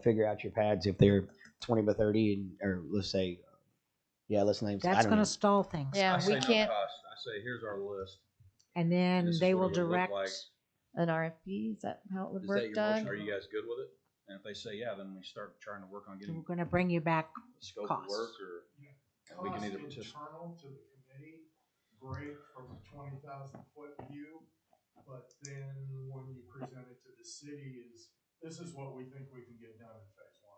Figure out your pads if they're 20 by 30, or let's say, let's name. That's going to stall things. Yeah, I say we no can't. cost. I say here's our list. And then This is they what will it would look direct. like. An RFP. Is that how it would Is work, that your Doug? motion? Are you guys good with it? And if they say yeah, then we start trying to work on getting We're going to bring you back the scope costs. of work, or we can Cost either participate. internal to the committee, great from a 20,000-foot view, but then when you present it to the city, this is what we think we can get done in phase 1.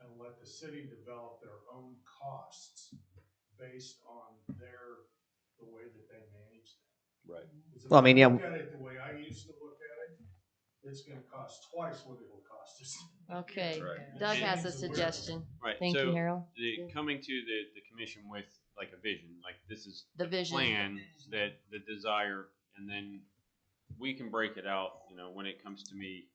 And let the city develop their own costs based on the way that they manage them. Right. Because if Well, I mean, yeah. look at it the way I used to look at it, it's gonna cost twice what it'll cost us. Okay. Right. Doug And- has a suggestion. Right. Thank so you, Harold. coming to the commission with like a vision, like this is The vision. plan, that the desire, and then we can break it out. When it comes to me,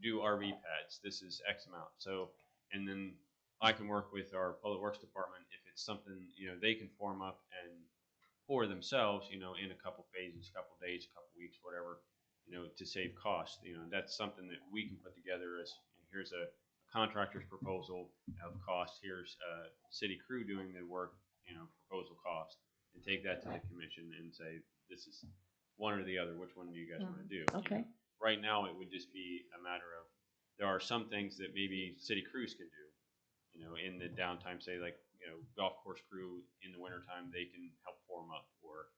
do RV pads. This is X amount. So, and then I can work with our public works department if it's something they can form up and for themselves. In a couple phases, couple days, couple weeks, whatever. To save costs. That's something that we can put together as here's a contractor's proposal of cost. Here's a city crew doing the work, proposal cost, and take that to the commission and say, this is one or the other. Which one do you guys want to do? Okay. Right now, it would just be a matter of, there are some things that maybe city crews can do, in the downtime, say like, golf course crew in the wintertime, they can help form up, or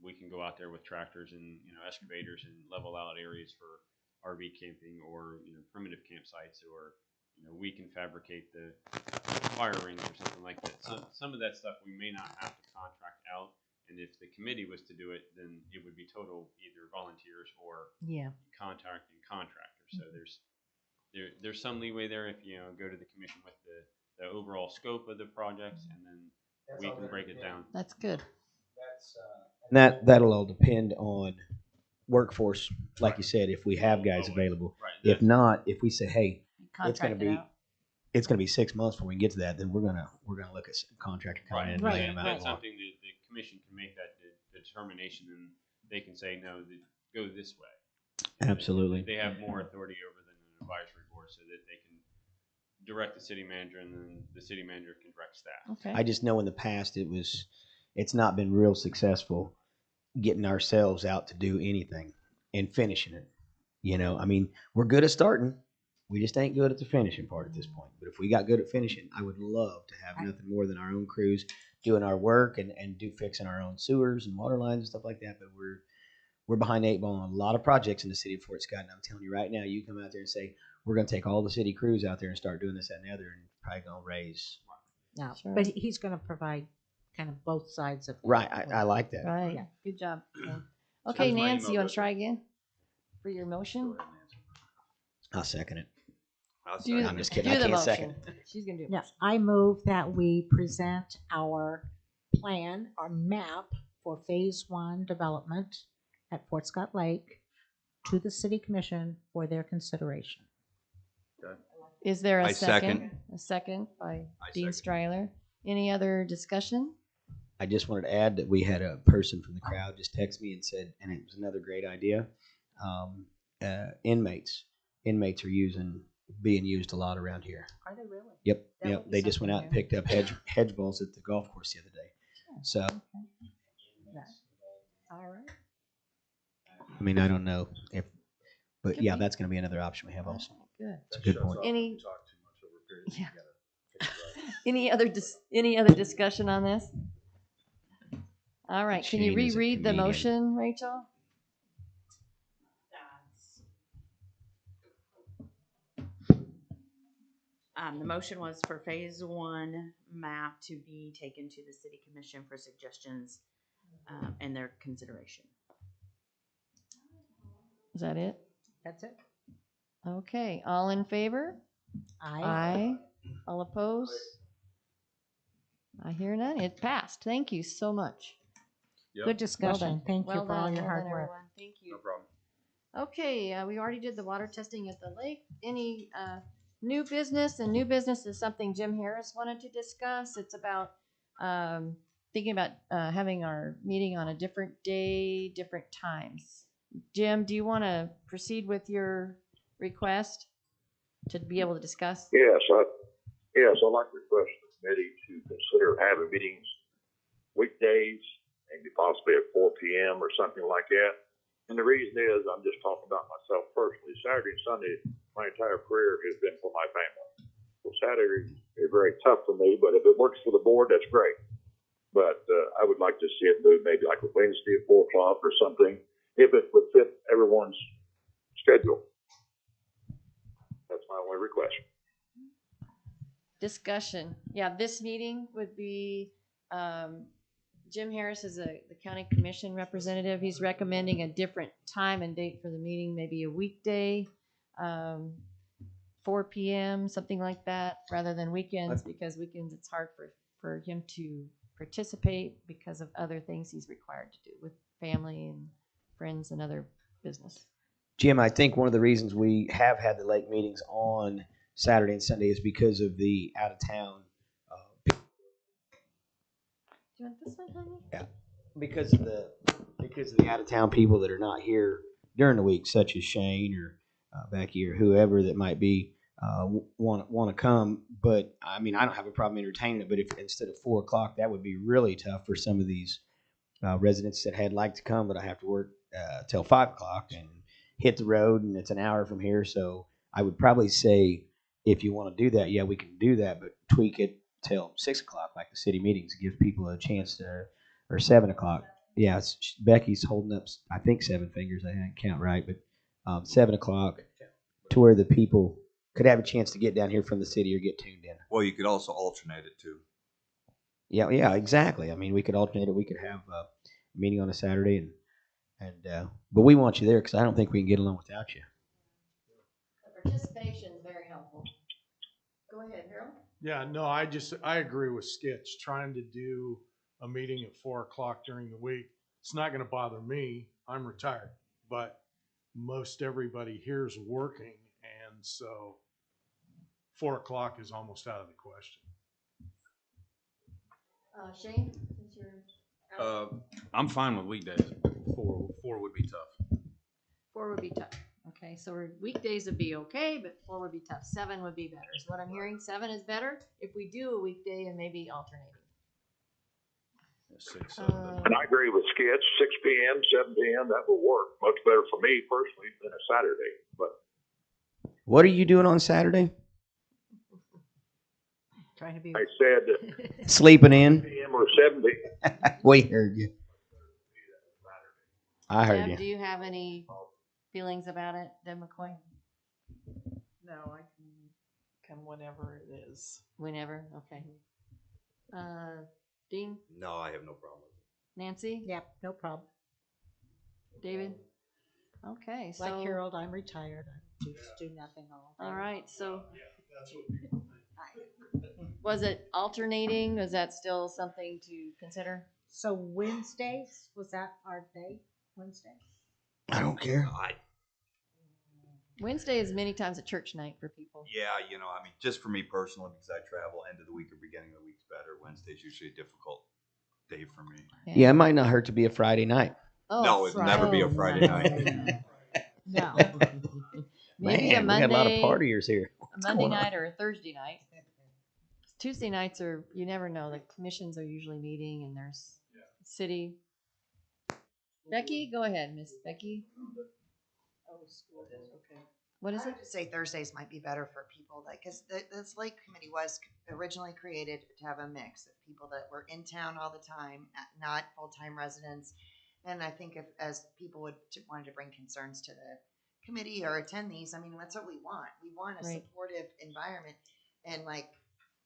we can go out there with tractors and excavators and level out areas for RV camping, or primitive campsites, or we can fabricate the fire rings or something like that. Some of that stuff we may not have to contract out, and if the committee was to do it, then it would be total either volunteers or contracting contractors. So there's some leeway there if you go to the commission with the overall scope of the projects, and then we can break it down. That's good. That'll all depend on workforce, like you said. If we have guys available, Right. if not, if we say, hey, it's Contract gonna it be out. 6 months before we get to that, then we're gonna look at some contractor coming in and laying them out. That's something that the commission can make that determination, and they can say no, go this way. Absolutely. They have more authority over than an advisory board, so that they can direct the city manager, and then the city manager can direct staff. Okay. I just know in the past it's not been real successful getting ourselves out to do anything and finishing it. I mean, we're good at starting. We just ain't good at the finishing part at this point. But if we got good at finishing, I would love to have nothing more than our own crews doing our work and fixing our own sewers and water lines and stuff like that. But we're behind the 8 ball on a lot of projects in the city of Fort Scott. And I'm telling you right now, you come out there and say, we're going to take all the city crews out there and start doing this, that, and the other, and probably going to raise. No, Sure. but he's going to provide kind of both sides of it. Right. I like that. Right. Yeah. Good job. Yeah. Okay, my Nancy, email you want address. to try again for your motion? I'll second it. Do I'm just kidding. do I the can't motion. second. She's gonna do it. Yeah, I move that we present our plan, our map for phase 1 development at Fort Scott Lake to the city commission for their consideration. Is there a I second? second. A second by Dean second. Stryler. Any other discussion? I just wanted to add that we had a person from the crowd just text me and said, and it was another great idea. Inmates are being used a lot around here. Are they really? Yep. That Yep. would be They just went out something and picked up hedge balls at the golf course the other day. So, All right. I mean, I don't know but Could yeah, be. that's going to be another option we have also. Good. It's a good point. Any? Talk too much over periods Yeah. together. Any other discussion on this? All right. Can you Shane is a reread the comedian. motion, Rachel? The motion was for phase one map to be taken to the city commission for suggestions and their consideration. Is that it? That's it. Okay. All in favor? Aye. All opposed? I hear none. It passed. Thank you so much. Good Well discussion. done. Thank you Well for all done. your Well hard done, work. everyone. Thank you. No problem. Okay, we already did the water testing at the lake. Any new business? And new business is something Jim Harris wanted to discuss. It's about thinking about having our meeting on a different day, different times. Jim, do you want to proceed with your request to be able to discuss? Yes, I'd like to request the committee to consider having meetings weekdays, maybe possibly at 4 p.m. or something like that. And the reason is, I'm just talking about myself personally. Saturday and Sunday, my entire career has been for my family. So Saturday is very tough for me, but if it works for the board, that's great. But I would like to see it move maybe like a Wednesday at 4 o'clock or something, if it would fit everyone's schedule. That's my only request. Discussion. Yeah, this meeting would be, Jim Harris is the county commission representative. He's recommending a different time and date for the meeting, maybe a weekday, 4 p.m., something like that, rather than weekends, because weekends it's hard for him to participate because of other things he's required to do with family and friends and other business. Jim, I think one of the reasons we have had the lake meetings on Saturday and Sunday is because of the out of town. Do you want this one, honey? Yeah, because of the out of town people that are not here during the week, such as Shane or Becky or whoever that might be want to come. But I mean, I don't have a problem entertaining it. But if instead of 4 o'clock, that would be really tough for some of these residents that had liked to come, but I have to work till 5 o'clock and hit the road, and it's an hour from here. So I would probably say, if you want to do that, yeah, we can do that, but tweak it till 6 o'clock, like the city meetings. It gives people a chance to, or 7 o'clock. Yeah, Becky's holding up, I think 7 fingers. I didn't count right, but 7 o'clock to where the people could have a chance to get down here from the city or get tuned in. Well, you could also alternate it too. Yeah, exactly. I mean, we could alternate it. We could have a meeting on a Saturday, but we want you there because I don't think we can get along without you. The participation is very helpful. Go ahead, Harold. Yeah, no, I agree with Skitch. Trying to do a meeting at 4 o'clock during the week, it's not going to bother me. I'm retired, but most everybody here is working, and so 4 o'clock is almost out of the question. Shane, since you're out. I'm fine with weekdays. Four would be tough. 4 would be tough. Okay, so weekdays would be okay, but 4 would be tough. 7 would be better. Is what I'm hearing. 7 is better if we do a weekday and maybe alternating. 6, 7. And I agree with Skitch, 6 p.m., 7 p.m., that will work. Much better for me personally than a Saturday. But What are you doing on Saturday? Trying to be. I said Sleeping in? 6 p.m. or 7 p.m. We heard you. I heard Deb, you. do you have any feelings about it, Deb McCoy? No, I can come whenever it is. Whenever, okay. Dean, No, I have no problem with it. Nancy, Yep, no problem. David? Okay, so. Like Harold, I'm retired. I just do nothing all day. All right, so. Was it alternating? Was that still something to consider? So Wednesdays, was that our day? Wednesday? I don't care. Wednesday is many times a church night for people. Yeah, I mean, just for me personally, because I travel end of the week or beginning of the week's better. Wednesday's usually a difficult day for me. Yeah, it might not hurt to be a Friday night. Oh, No, it'd never be a Friday night. No. Maybe Man, a Monday, we got a lot of partiers here. a Monday night or a Thursday night. Tuesday nights are, you never know, the commissions are usually meeting and there's city. Becky, go ahead, Miss Becky. Oh, school days, okay. What is I it? would just say Thursdays might be better for people, like, because this lake committee was originally created to have a mix of people that were in town all the time, not full-time residents. And I think if, as people wanted to bring concerns to the committee or attend these, I mean, that's what we want. We want a Right. supportive environment. And like,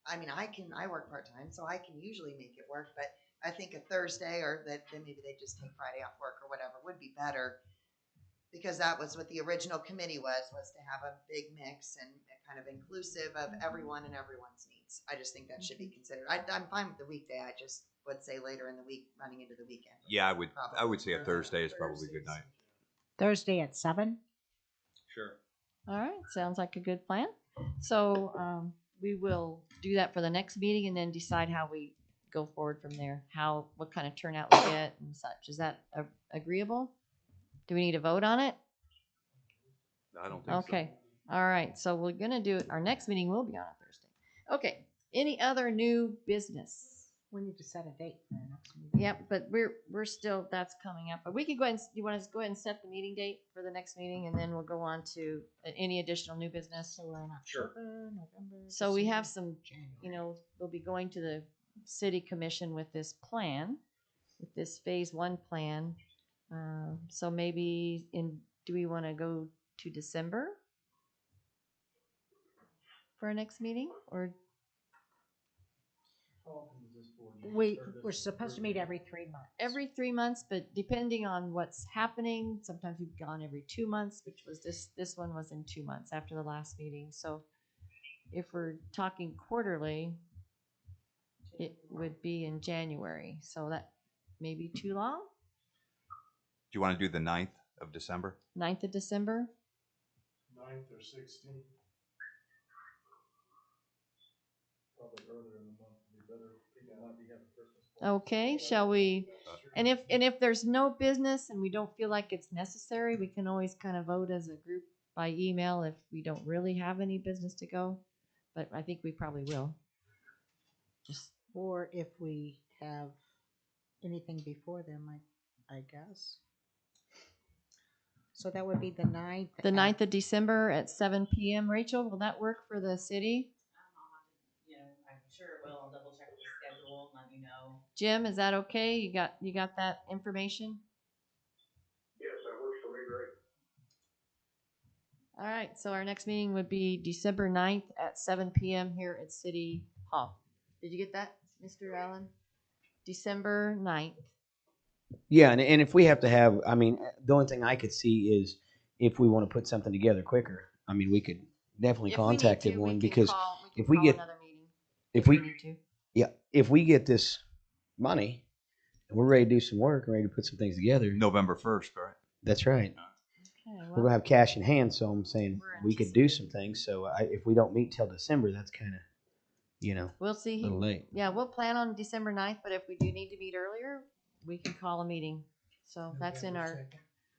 I mean, I work part-time, so I can usually make it work, but I think a Thursday or that then maybe they just take Friday off work or whatever would be better. Because that was what the original committee was to have a big mix and kind of inclusive of everyone and everyone's needs. I just think that should be considered. I'm fine with the weekday. I just would say later in the week, running into the weekend. Yeah, I would say a Thursday is probably a good night. Thursday at 7? Sure. All right, sounds like a good plan. So we will do that for the next meeting and then decide how we go forward from there. What kind of turnout we get and such. Is that agreeable? Do we need to vote on it? I don't think so. Okay. All right. So we're gonna do it. Our next meeting will be on a Thursday. Okay. Any other new business? We need to set a date for the next meeting. Yep, but we're still, that's coming up. But we could go ahead and, you want to go ahead and set the meeting date for the next meeting, and then we'll go on to any additional new business. So we're in October, November. So we have December, some, January. we'll be going to the city commission with this plan, with this phase 1 plan. So maybe do we want to go to December for our next meeting, or? We're supposed to meet every 3 months. Every 3 months, but depending on what's happening, sometimes we've gone every 2 months, which was this one was in 2 months after the last meeting. So if we're talking quarterly, it would be in January. So that may be too long. Do you want to do the 9th of December? 9th of December? 9th or 16th. Probably earlier in the month would be better. People might be having Christmas parties. Okay, shall we? And if there's no business and we don't feel like it's necessary, we can always kind of vote as a group by email if we don't really have any business to go. But I think we probably will. Or if we have anything before them, I guess. So that would be the 9th. The 9th of December at 7 p.m. Rachel, will that work for the city? I'm sure it will. I'll double check the schedule and let you know. Jim, is that okay? You got that information? Yes, that works for me great. All right, so our next meeting would be December 9th at 7 p.m. here at City Hall. Did you get that, Mr. Allen? December 9th. Yeah, and if we have to have, I mean, the only thing I could see is if we want to put something together quicker. I mean, we could definitely contact everyone because if we get, if we get this money and we're ready to do some work and ready to put some things together. November 1st, right? That's right. Okay, well, We're gonna have cash in hand, so I'm saying we could do some things. So if we don't meet till December, that's kind of, we'll see. a little late. Yeah, we'll plan on December 9th, but if we do need to meet earlier, we can call a meeting. So that's in our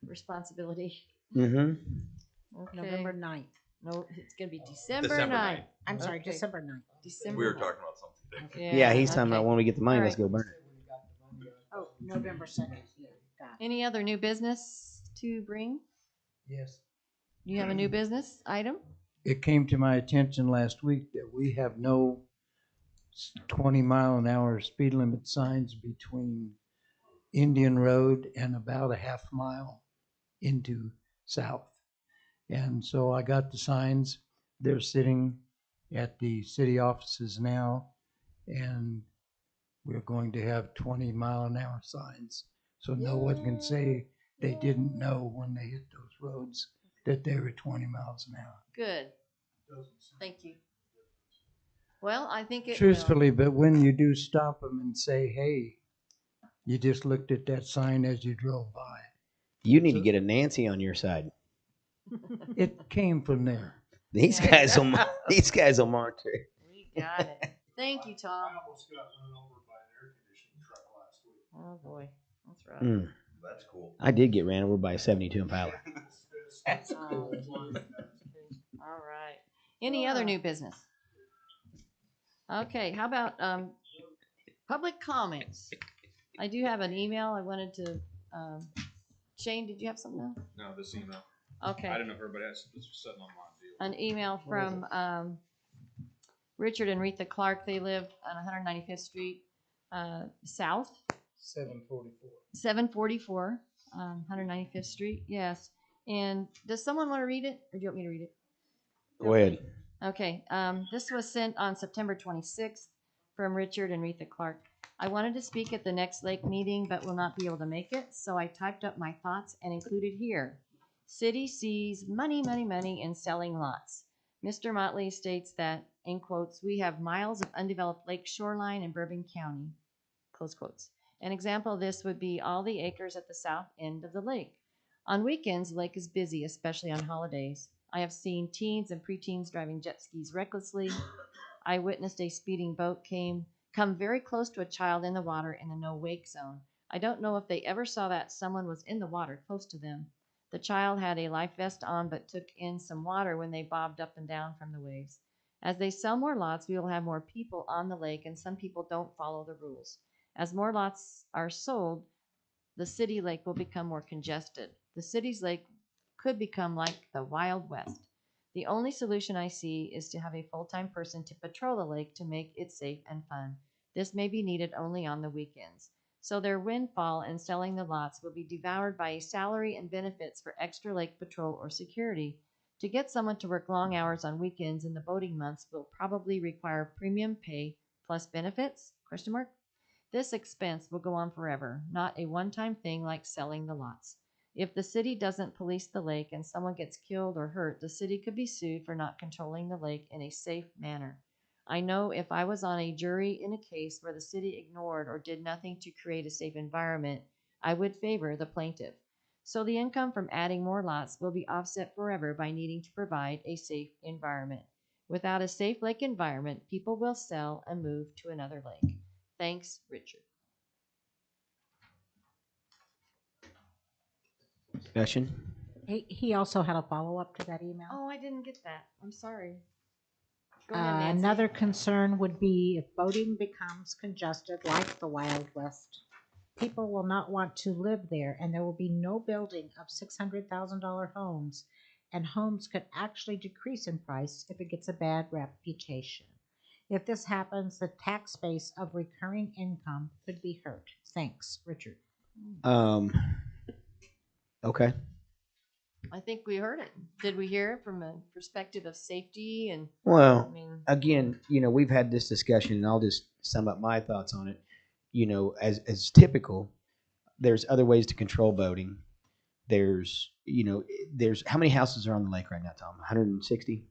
responsibility. Mm-hmm. Okay. November 9th. No, it's gonna be December December 9th. 9th. I'm sorry, Okay. December 9th. December. We were 9th. talking about something different. Yeah, he's talking about okay. when we get the money, All let's right. go burn it. Oh, November 2nd. Yeah, got it. Any other new business to bring? Yes. You have a new business item? It came to my attention last week that we have no 20-mile-an-hour speed limit signs between Indian Road and about a half mile into South. And so I got the signs. They're sitting at the city offices now, and we're going to have 20-mile-an-hour signs. So no one can say they didn't know when they hit those roads that they were 20 miles an hour. Good. Thank you. Well, I think it Truthfully, but when you do stop them and say, hey, you just looked at that sign as you drove by. You need to get a Nancy on your side. It came from there. These guys will monitor. We got it. Thank you, Tom. I almost got run over by an air conditioning truck last week. Oh boy, that's right. Mm. That's cool. I did get ran over by a 72 Impala. All right. Any other new business? Okay, how about public comments? I do have an email I wanted to, Shane, did you have something else? No, this email. Okay. I don't know if everybody else is sitting on my deal. An email from Richard and Retha Clark. They live on 195th Street South. 744. 744, 195th Street. Yes. And does someone want to read it, or do you want me to read it? Go ahead. Okay. This was sent on September 26th from Richard and Retha Clark. I wanted to speak at the next lake meeting, but will not be able to make it, so I typed up my thoughts and included here. City sees money, money, money in selling lots. Mr. Motley states that, in quotes, we have miles of undeveloped lake shoreline in Bourbon County, close quotes. An example of this would be all the acres at the south end of the lake. On weekends, the lake is busy, especially on holidays. I have seen teens and preteens driving jet skis recklessly. I witnessed a speeding boat come very close to a child in the water in the no-wake zone. I don't know if they ever saw that someone was in the water close to them. The child had a life vest on but took in some water when they bobbed up and down from the waves. As they sell more lots, we will have more people on the lake, and some people don't follow the rules. As more lots are sold, the city lake will become more congested. The city's lake could become like the Wild West. The only solution I see is to have a full-time person to patrol the lake to make it safe and fun. This may be needed only on the weekends. So their windfall in selling the lots will be devoured by a salary and benefits for extra lake patrol or security. To get someone to work long hours on weekends in the boating months will probably require premium pay plus benefits? ? This expense will go on forever, not a one-time thing like selling the lots. If the city doesn't police the lake and someone gets killed or hurt, the city could be sued for not controlling the lake in a safe manner. I know if I was on a jury in a case where the city ignored or did nothing to create a safe environment, I would favor the plaintiff. So the income from adding more lots will be offset forever by needing to provide a safe environment. Without a safe lake environment, people will sell and move to another lake. Thanks, Richard. Discussion? He also had a follow-up to that email. Oh, I didn't get that. I'm sorry. Go ahead, Nancy. Another concern would be if boating becomes congested like the Wild West, people will not want to live there, and there will be no building of $600,000 homes, and homes could actually decrease in price if it gets a bad reputation. If this happens, the tax base of recurring income could be hurt. Thanks, Richard. Okay. I think we heard it. Did we hear it from a perspective of safety and? Well, I mean, again, we've had this discussion, and I'll just sum up my thoughts on it. As typical, there's other ways to control boating. There's how many houses are on the lake right now, Tom? 160?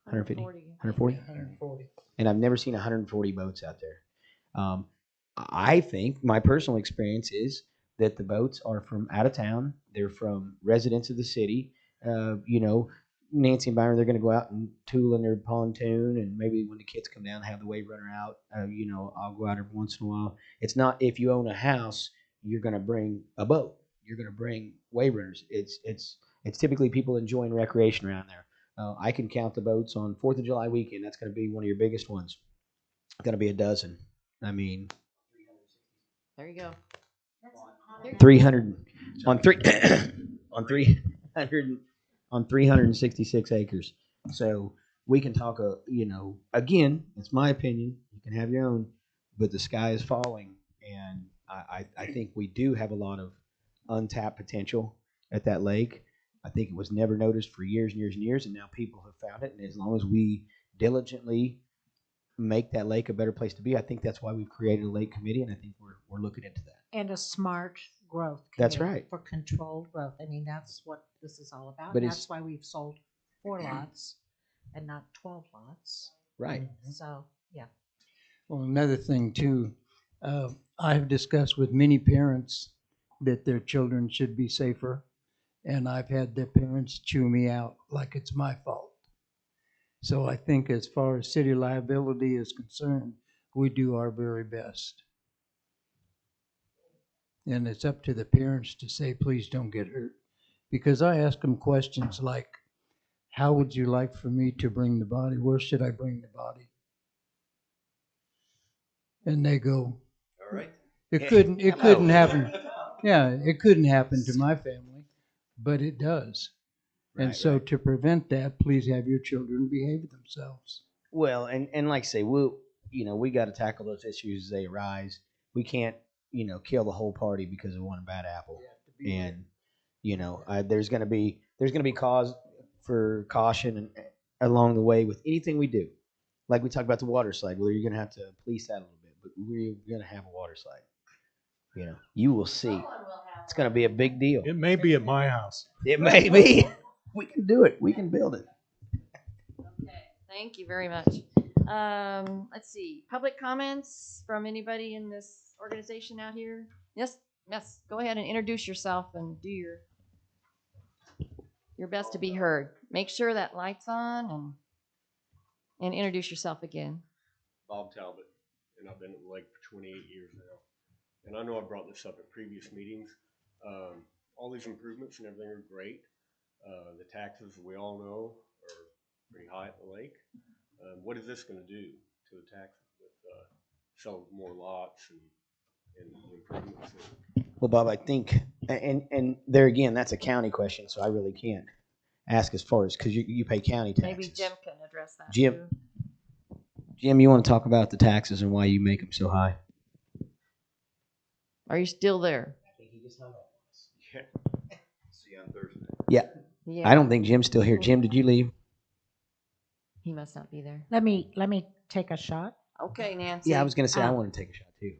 150? 140? 140. And I've never seen 140 boats out there. I think my personal experience is that the boats are from out of town. They're from residents of the city. Nancy and Byron, they're going to go out and tool in their pontoon, and maybe when the kids come down, have the wave runner out. I'll go out every once in a while. It's not if you own a house, you're going to bring a boat. You're going to bring wave runners. It's typically people enjoying recreation around there. I can count the boats on 4th of July weekend. That's going to be one of your biggest ones. It's going to be a dozen. I mean, there you go. 300 on 366 acres. So we can talk. Again, it's my opinion. You can have your own, but the sky is falling, and I think we do have a lot of untapped potential at that lake. I think it was never noticed for years and years and years, and now people have found it. And as long as we diligently make that lake a better place to be, I think that's why we've created a lake committee, and I think we're looking into that. And a smart growth committee. That's right. For controlled growth. I mean, that's what this is all about. But And that's why we've sold 4 lots and not 12 lots. Right. So, yeah. Well, another thing too, I have discussed with many parents that their children should be safer, and I've had their parents chew me out like it's my fault. So I think as far as city liability is concerned, we do our very best. And it's up to the parents to say, please don't get hurt. Because I ask them questions like, how would you like for me to bring the body? Where should I bring the body? And they go, All right. It couldn't happen. Yeah, it couldn't happen to my family, but it does. And so to prevent that, please have your children behave themselves. Well, and like I say, we got to tackle those issues as they arise. We can't, kill the whole party because of one bad apple. And there's going to be cause for caution and along the way with anything we do. Like we talked about the water slide, where you're going to have to police that a little bit, but we're going to have a water slide. You will see. It's going to be a big deal. It may be at my house. It may be. We can do it. We can build it. Okay, thank you very much. Let's see, public comments from anybody in this organization out here? Yes, go ahead and introduce yourself and do your best to be heard. Make sure that light's on and introduce yourself again. Bob Talbot, and I've been at the lake for 28 years now. And I know I brought this up at previous meetings. All these improvements and everything are great. The taxes, we all know, are pretty high at the lake. What is this going to do to the taxes with sell more lots and improvements? Well, Bob, I think, and there again, that's a county question, so I really can't ask as far as, because you pay county taxes. Maybe Jim can address that. Jim, you want to talk about the taxes and why you make them so high? Are you still there? I think he just hung up. Yeah. See you on Thursday. Yeah. I don't think Jim's still here. Jim, did you leave? He must not be there. Let me take a shot. Okay, Nancy. Yeah, I was going to say I want to take a shot too.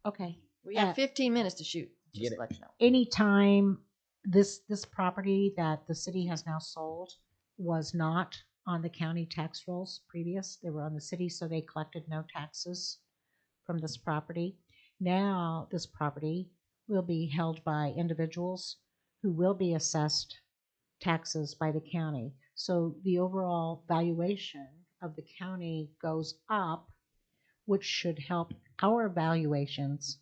Okay. We have 15 minutes to shoot. Get it. Let you know. Anytime this property that the city has now sold was not on the county tax rolls previous. They were on the city, so they collected no taxes from this property. Now this property will be held by individuals who will be assessed taxes by the county. So the overall valuation of the county goes up, which should help our valuations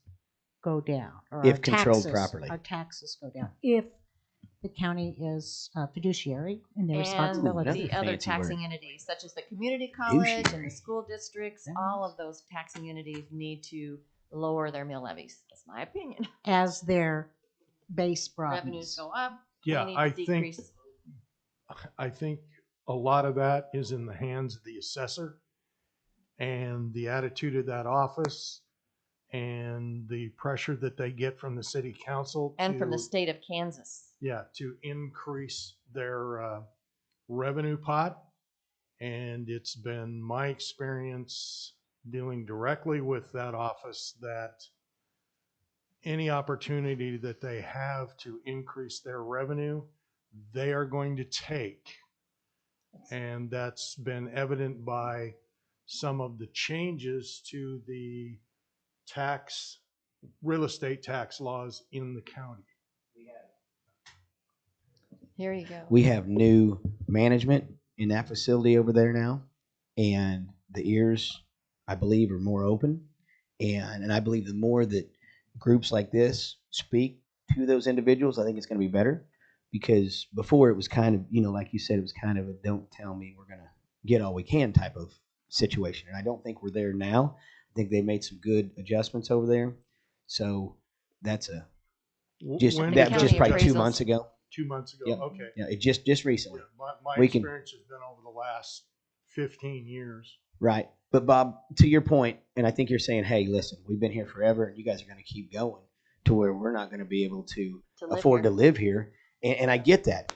go down. Or if controlled properly. Our taxes go down. If the county is fiduciary in their responsibility. The other taxing entities, such as the community college and the school districts, all of those taxing entities need to lower their mill levies. That's my opinion. As their base broadens. Revenues go up. Yeah, I think a lot of that is in the hands of the assessor and the attitude of that office and the pressure that they get from the city council. And from the state of Kansas. Yeah, to increase their revenue pot. And it's been my experience dealing directly with that office that any opportunity that they have to increase their revenue, they are going to take. And that's been evident by some of the changes to the real estate tax laws in the county. Here you go. We have new management in that facility over there now, and the ears, I believe, are more open. And I believe the more that groups like this speak to those individuals, I think it's going to be better. Because before it was kind of, like you said, it was kind of a don't tell me, we're going to get all we can type of situation. And I don't think we're there now. I think they made some good adjustments over there. So that's just probably 2 months ago. 2 months ago, Yep. okay. Yeah, it just recently. My experience has been over the last 15 years. Right. But Bob, to your point, and I think you're saying, hey, listen, we've been here forever and you guys are going to keep going to where we're not going to be able to afford to live here. And I get that.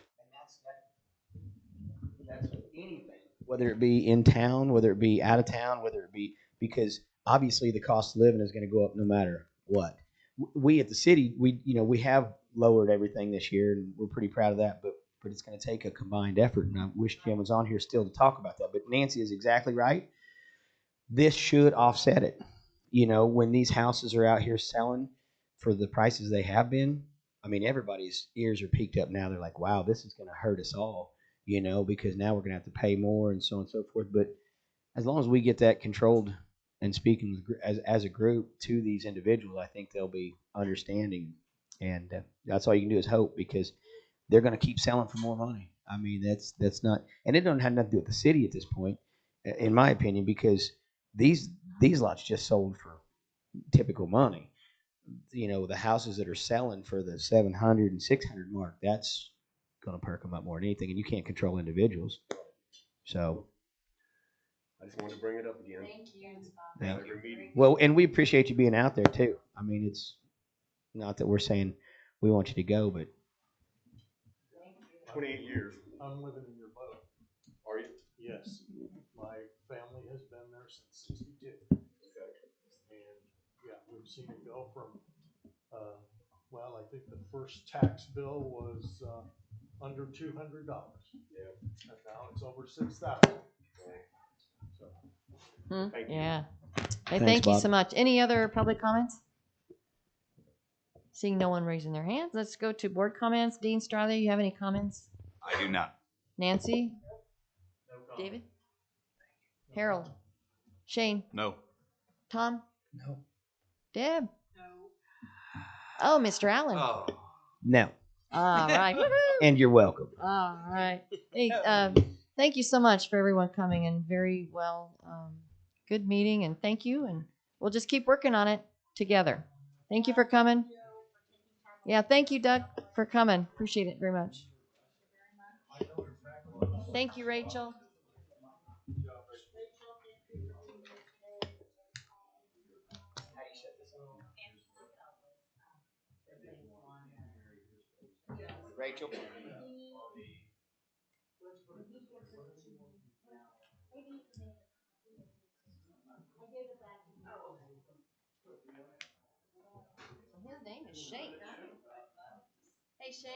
And that's with anything, whether it be in town, whether it be out of town, whether it be, because obviously the cost of living is going to go up no matter what. We at the city, we have lowered everything this year, and we're pretty proud of that. But it's going to take a combined effort, and I wish Jim was on here still to talk about that. But Nancy is exactly right. This should offset it. When these houses are out here selling for the prices they have been, I mean, everybody's ears are peaked up now. They're like, wow, this is going to hurt us all, because now we're going to have to pay more and so on and so forth. But as long as we get that controlled and speaking as a group to these individuals, I think they'll be understanding. And that's all you can do is hope, because they're going to keep selling for more money. I mean, that's not, and it doesn't have nothing to do with the city at this point, in my opinion, because these lots just sold for typical money. The houses that are selling for the 700 and 600 mark, that's going to perk them up more than anything. And you can't control individuals. So. I just wanted to bring it up again. Thank Every meeting. Well, and we appreciate you being out there too. I mean, it's not that we're saying we want you to go, but 28 years. I'm living in your boat. Are you? Yes. My family has been there since '62. Okay. And yeah, we've seen it go from, well, I think the first tax bill was under $200. Yeah. And now it's over 6,000. So. Thank you. Yeah. Hey, Thanks, thank you Bob. so much. Any other public comments? Seeing no one raising their hands, let's go to board comments. Dean Stradley, you have any comments? I do not. Nancy? David? Harold? Shane? No. Tom? No. Deb? No. Oh, Mr. Allen. Oh. no. All right. And you're welcome. All right. Hey, thank you so much for everyone coming and very well, good meeting and thank you. And we'll just keep working on it together. Thank you for coming. Yeah, thank you, Doug, for coming. Appreciate it very much. Thank you, Rachel. Rachel. His name is Shane. Hey, Shane.